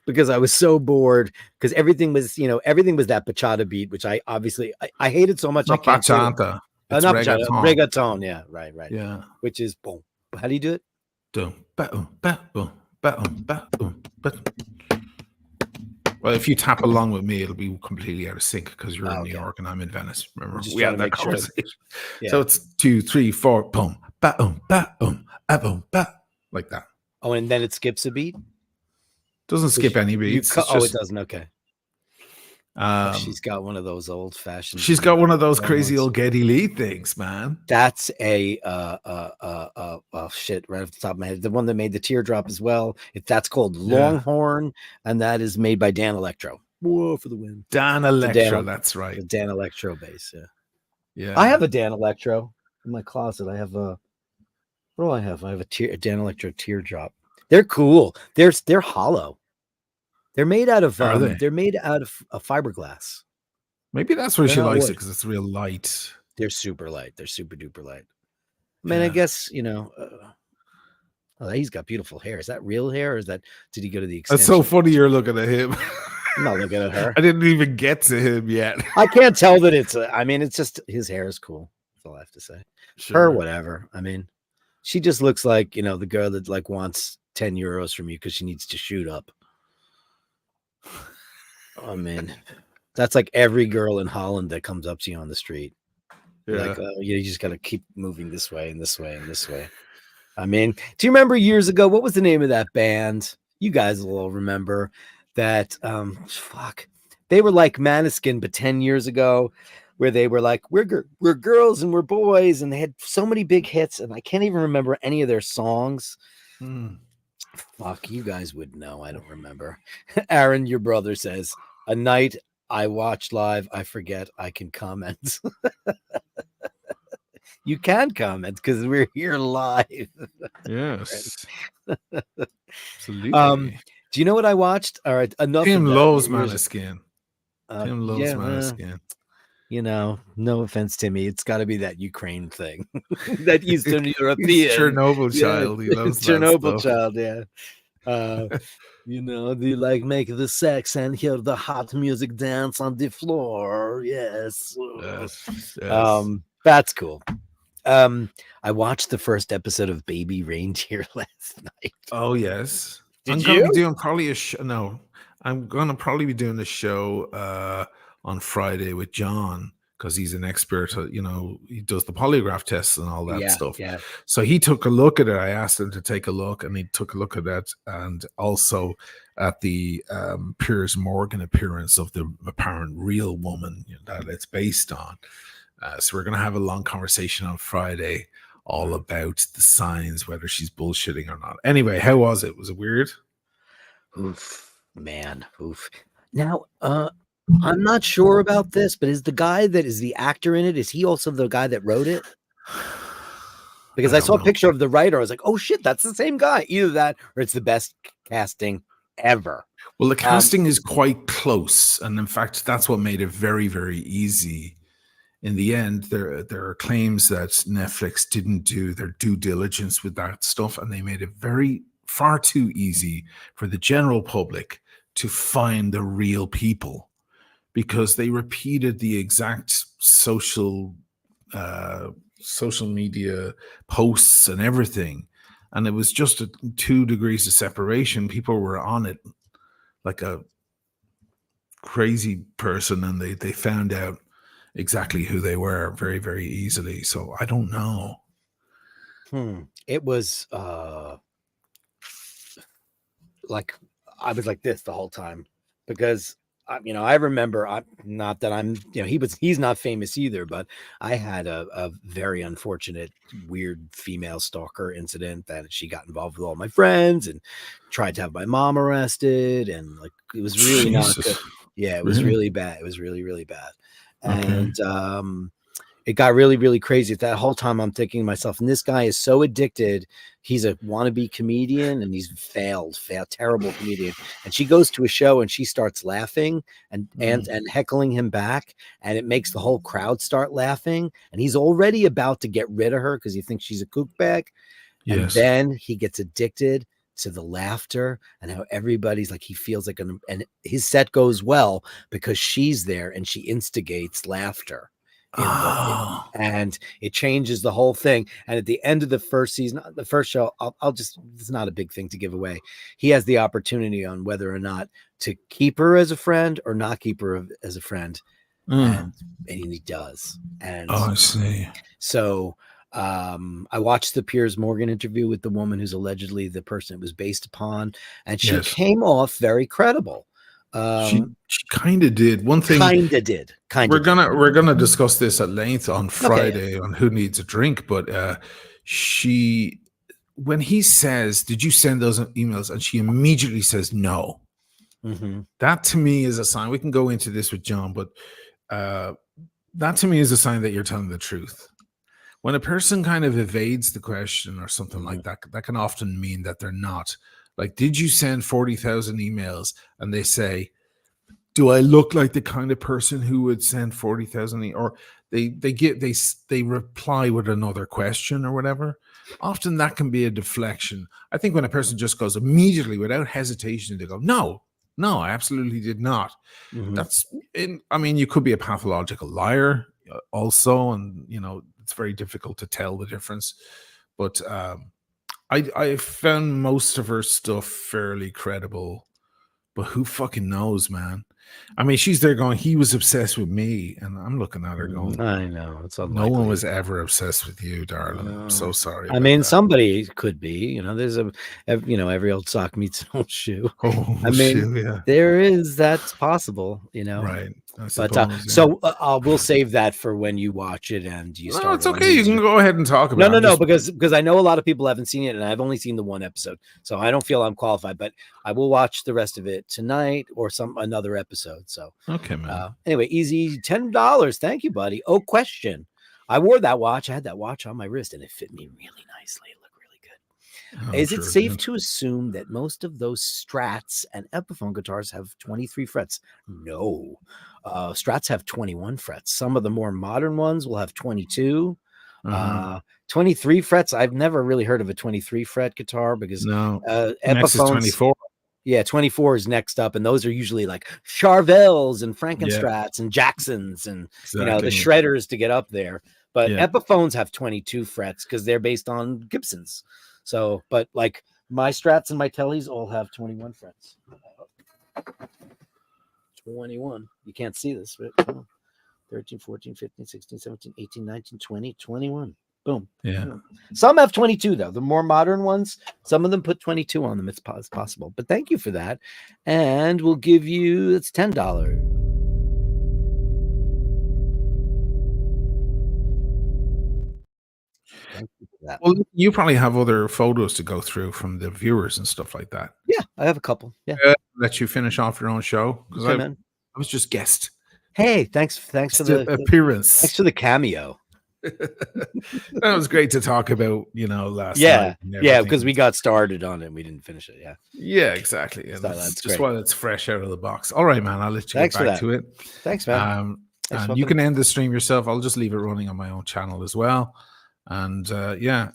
Because I was so bored because everything was that bachata beat, which I obviously I hated so much. Not bachata. It's not reggaeton. Reggaeton, yeah, right. Yeah. Which is boom. How do you do it? Well, if you tap along with me, it'll be completely out of sync because you're in New York and I'm in Venice. Remember, we had that conversation. Sure. Yeah. So it's 2, 3, 4, boom, ba-um, ba-um, ba-um, ba, like that. Oh, and then it skips a beat? Doesn't skip any beats. It doesn't. Okay. She's got one of those old fashioned. She's got one of those crazy old Geddy Lee things, man. That's a shit right off the top of my head. The one that made the teardrop as well. That's called Longhorn, and that is made by Dan Electro. Whoa, for the win. Dan Electro, that's right. The Dan Electro bass. Yeah. Yeah. I have a Dan Electro in my closet. I have a. What do I have? I have a Dan Electro teardrop. They're cool. They're hollow. They're made out of they're made out of fiberglass. Maybe that's why she likes it because it's real light. They're super light. They're super duper light. I mean, I guess he's got beautiful hair. Is that real hair, or did he go to the extension? That's so funny. You're looking at him. I'm not looking at her. I didn't even get to him yet. I can't tell that it's. It's just his hair is cool. That's all I have to say. Sure. Her, whatever. I mean, she just looks like the girl that like wants 10 euros from you because she needs to shoot up. Oh man, that's like every girl in Holland that comes up to you on the street. Yeah. Like, you just got to keep moving this way and this way and this way. I mean, do you remember years ago? What was the name of that band? You guys will all remember that. They were like Maneskin, but 10 years ago, where they were like, we're girls and we're boys, and they had so many big hits, and I can't even remember any of their songs. Fuck, you guys would know. I don't remember. Aaron, your brother, says, a night I watch live, I forget I can comment. You can comment because we're here live. Yes. Absolutely. Do you know what I watched? All right, enough Tim of that. loves Maneskin. Tim loves Yeah, Maneskin. no offense, Timmy. It's got to be that Ukraine thing, that Eastern He's European, Chernobyl yeah, child. He loves that Chernobyl stuff. child, yeah. Do you like make the sex and hear the hot music dance on the floor? Yes. Yes. That's cool. I watched the first episode of Baby Reindeer last night. Oh yes. Did I'm gonna you? be doing probably a show. No, I'm gonna probably be doing a show on Friday with John because he's an expert. He does the polygraph tests and all that Yeah, stuff. yeah. So he took a look at it. I asked him to take a look, and he took a look at that, and also at the Piers Morgan appearance of the apparent real woman that it's based on. So we're gonna have a long conversation on Friday all about the signs, whether she's bullshitting or not. Anyway, how was it? Was it weird? Oof, man. Oof. Now, I'm not sure about this, but is the guy that is the actor in it, is he also the guy that wrote it? Because I saw a picture of the writer. I was like, oh shit, that's the same guy. Either that or it's the best casting ever. Well, the casting is quite close. And in fact, that's what made it very, very easy. In the end, there are claims that Netflix didn't do their due diligence with that stuff, and they made it far too easy for the general public to find the real people because they repeated the exact social media posts and everything, and it was just 2 degrees of separation. People were on it like a crazy person, and they found out exactly who they were very, very easily. So I don't know. It was like I was like this the whole time because I remember not that I'm he's not famous either, but I had a very unfortunate weird female stalker incident that she got involved with all my friends and tried to have my mom arrested, and like it was really not good. Yeah, it was really bad. It was really, really bad. And it got really, really crazy. At that whole time, I'm thinking to myself, and this guy is so addicted. He's a wannabe comedian, and he's failed, terrible comedian. And she goes to a show, and she starts laughing and heckling him back, and it makes the whole crowd start laughing. And he's already about to get rid of her because he thinks she's a kook bag. And then he gets addicted to the laughter and how everybody's like, he feels like and his set goes well because she's there and she instigates laughter. And it changes the whole thing. And at the end of the first season, the first show, it's not a big thing to give away. He has the opportunity on whether or not to keep her as a friend or not keep her as a friend. And he does. And I see. So I watched the Piers Morgan interview with the woman who's allegedly the person it was based upon, and she came off very credible. She kind of did. One thing we're gonna discuss this at length on Friday on Who Needs a Drink, but when he says, did you send those emails, and she immediately says no, that to me is a sign. We can go into this with John, but that to me is a sign that you're telling the truth. When a person kind of evades the question or something like that, that can often mean that they're not. Like, did you send 40,000 emails? And they say, do I look like the kind of person who would send 40,000? Or they reply with another question or whatever. Often that can be a deflection. I think when a person just goes immediately without hesitation, they go, no, I absolutely did not. You could be a pathological liar also. And, it's very difficult to tell the difference. But I found most of her stuff fairly credible, but who fucking knows, man? I mean, she's there going, he was obsessed with me, and I'm looking at her going, I know, it's unlikely. No one was ever obsessed with you, darling. I'm so sorry. I mean, somebody could be, there's every old sock meets an old shoe. There is, that's possible, Right. But we'll save that for when you watch it and you start. No, it's okay. You can go ahead and talk about it. No, because I know a lot of people haven't seen it, and I've only seen the one episode, so I don't feel I'm qualified. But I will watch the rest of it tonight or another episode. So okay, man. Anyway, easy $10. Thank you, buddy. Oh, question. I wore that watch. I had that watch on my wrist, and it fit me really nicely. It looked really good. I'm Is it sure it safe did. to assume that most of those Strats and Epiphone guitars have 23 frets? No. Strats have 21 frets. Some of the more modern ones will have 22. 23 frets. I've never really heard of a 23 fret guitar because No, next is Epiphones, 24. yeah, 24 is next up, and those are usually like Charvels and Yeah, Frankenstrats and Jacksons and the exactly. shredders to get up there. But Yeah. Epiphones have 22 frets because they're based on Gibsons. So, but like my Strats and my Tellys all have 21 frets. 21. You can't see this, but 13, 14, 15, 16, 17, 18, 19, 20, 21. Boom. Yeah. Some have 22, though. The more modern ones, some of them put 22 on them. It's possible. But thank you for that. And we'll give you, it's $10. Thank you for that. Well, you probably have other photos to go through from the viewers and stuff like that. Yeah, I have a couple. Yeah. Let you finish off your own show because Okay, I man. was just guest. Hey, thanks for the appearance. Thanks for the cameo. That was great to talk about, last Yeah, night. yeah, because we got started on it and we didn't finish it. Yeah. Yeah, exactly. And that's just great. while it's fresh out of the box. All right, man. I'll let you Thanks get back for to it. Thanks, man. And you can end the stream yourself. I'll just leave it running on my own channel as well. And yeah,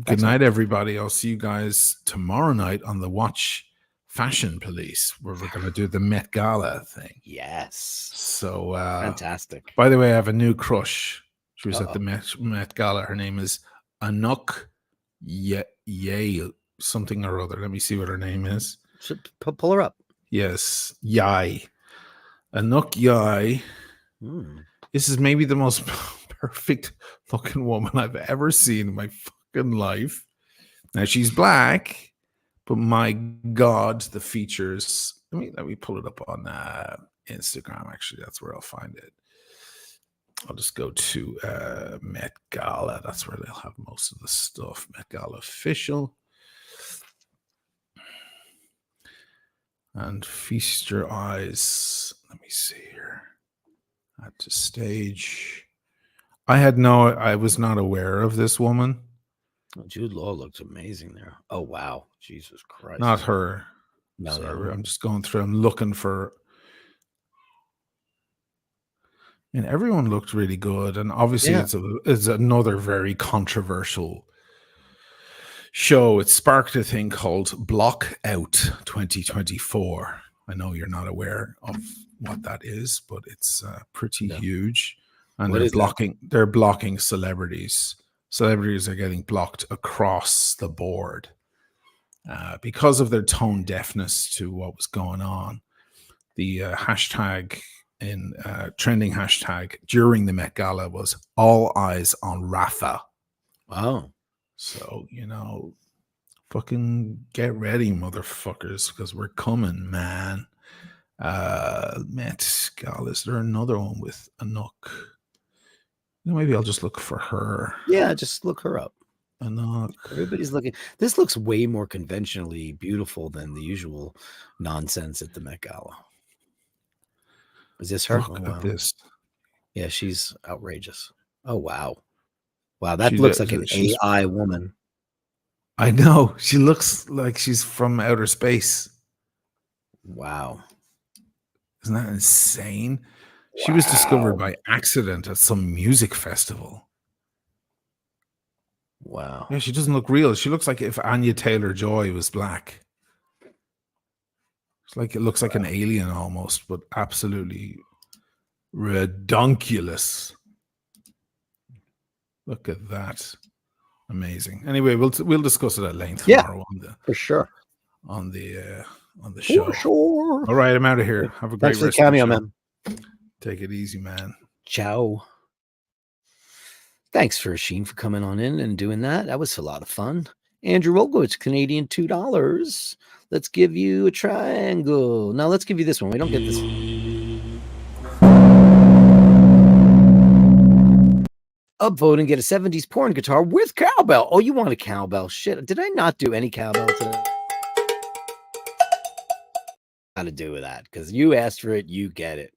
good night, everybody. I'll see you guys tomorrow night on the Watch Fashion Police, where we're going to do the Met Gala thing. Yes. So fantastic. By the way, I have a new crush. She was at the Met Gala. Her name is Anuk Yale, something or other. Let me see what her name is. Pull her up. Yes, Yai. Anuk Yai. This is maybe the most perfect fucking woman I've ever seen in my fucking life. Now she's black, but my God, the features. Let me pull it up on Instagram. Actually, that's where I'll find it. I'll just go to Met Gala. That's where they'll have most of the stuff. Met Gala official. And feast your eyes. Let me see here. At the stage. I was not aware of this woman. Oh, Jude Law looks amazing there. Oh, wow. Jesus Christ. Not her. No, sorry, no. I'm just going through. I'm looking for. And everyone looked really good. And obviously it's another very controversial show. It sparked a thing called Block Out 2024. I know you're not aware of what that is, but it's pretty huge. And they're blocking celebrities. Celebrities are getting blocked across the board because of their tone deafness to what was going on. The hashtag in trending hashtag during the Met Gala was all eyes on Rafa. Wow. So, fucking get ready, motherfuckers, because we're coming, man. Met Gala, is there another one with Anuk? Maybe I'll just look for her. Yeah, just look her up. Anuk. Everybody's looking. This looks way more conventionally beautiful than the usual nonsense at the Met Gala. Is this her? Look at this. Yeah, she's outrageous. Oh, wow. Wow, that looks like an AI woman. I know. She looks like she's from outer space. Wow. Isn't that insane? Wow. She was discovered by accident at some music festival. Wow. Yeah, she doesn't look real. She looks like if Anya Taylor-Joy was black. It's like it looks like an alien almost, but absolutely redonkulous. Look at that. Amazing. Anyway, we'll discuss it at length tomorrow for sure. On the show. For sure. All right, I'm out of here. Have a great rest of the cameo, man. Take it easy, man. Ciao. Thanks for Sheen for coming on in and doing that. That was a lot of fun. Andrew Olgowitz, Canadian $2. Let's give you a triangle. Now let's give you this one. We don't get this one. Upvote and get a 70s porn guitar with cowbell. Oh, you want a cowbell? Shit. Did I not do any cowbell today? Got to do with that because you asked for it, you get it.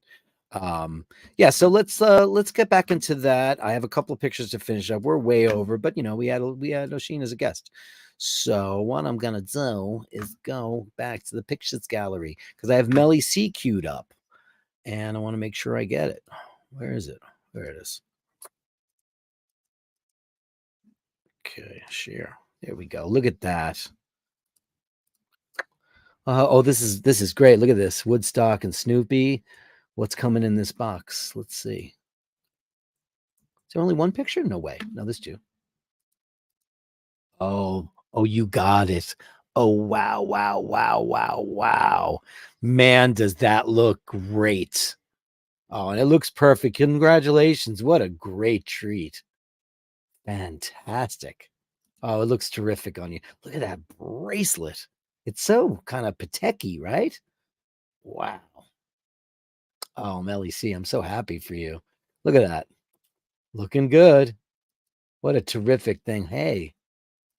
Yeah, so let's get back into that. I have a couple of pictures to finish up. We're way over, but we had Oisin as a guest. So what I'm gonna do is go back to the pictures gallery because I have Melly C queued up, and I want to make sure I get it. Where is it? There it is. Okay, share. There we go. Look at that. Oh, this is great. Look at this. Woodstock and Snoopy. What's coming in this box? Let's see. Is there only one picture? No way. No, there's two. Oh, you got it. Oh, wow, wow, wow, wow, wow. Man, does that look great. Oh, and it looks perfect. Congratulations. What a great treat. Fantastic. Oh, it looks terrific on you. Look at that bracelet. It's so kind of Patek-y, right? Wow. Oh, Melly C, I'm so happy for you. Look at that. Looking good. What a terrific thing. Hey,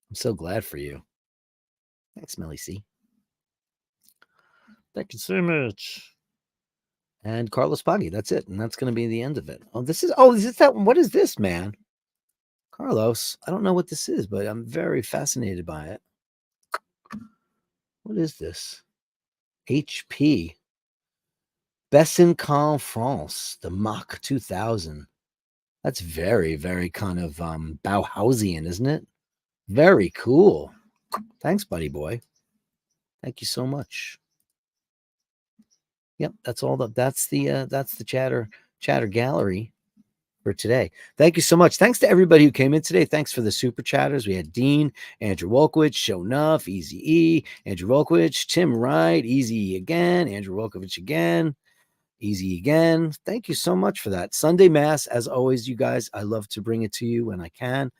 I'm so glad for you. Thanks, Melly C. Thank you so much. And Carlos Paggi. That's it. And that's going to be the end of it. Is that one? What is this, man? Carlos, I don't know what this is, but I'm very fascinated by it. What is this? HP. Bessincan, France, the Mach 2000. That's very, very kind of Bauhausian, isn't it? Very cool. Thanks, buddy boy. Thank you so much. Yep, that's the chatter gallery for today. Thank you so much. Thanks to everybody who came in today. Thanks for the super chatters. We had Dean, Andrew Wolkowicz, Show Nuff, Easy E, Andrew Wolkowicz, Tim Wright, Easy again, Andrew Wolkowicz again, Easy again. Thank you so much for that. Sunday Mass, as always, you guys, I love to bring it to you when I can,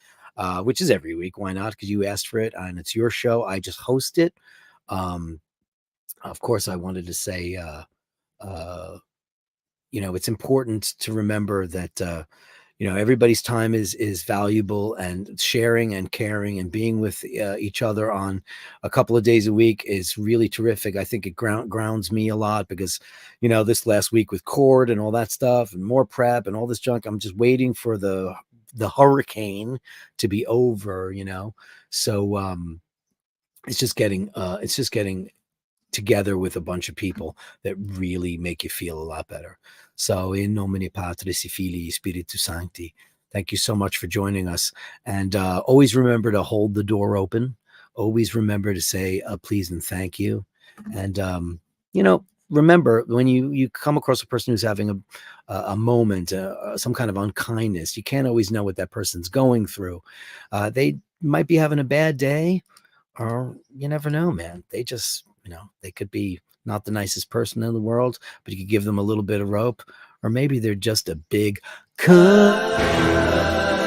which is every week. Why not? Because you asked for it, and it's your show. I just host it. Of course, I wanted to say, it's important to remember that, everybody's time is valuable, and sharing and caring and being with each other on a couple of days a week is really terrific. I think it grounds me a lot because, this last week with Cord and all that stuff and more prep and all this junk, I'm just waiting for the hurricane to be over, So it's just getting together with a bunch of people that really make you feel a lot better. So in nomine Patris Filii Spiritus Sancti, thank you so much for joining us. And always remember to hold the door open. Always remember to say please and thank you. And, remember when you come across a person who's having a moment, some kind of unkindness, you can't always know what that person's going through. They might be having a bad day, or you never know, man. They just, they could be not the nicest person in the world, but you could give them a little bit of rope, or maybe they're just a big cunt.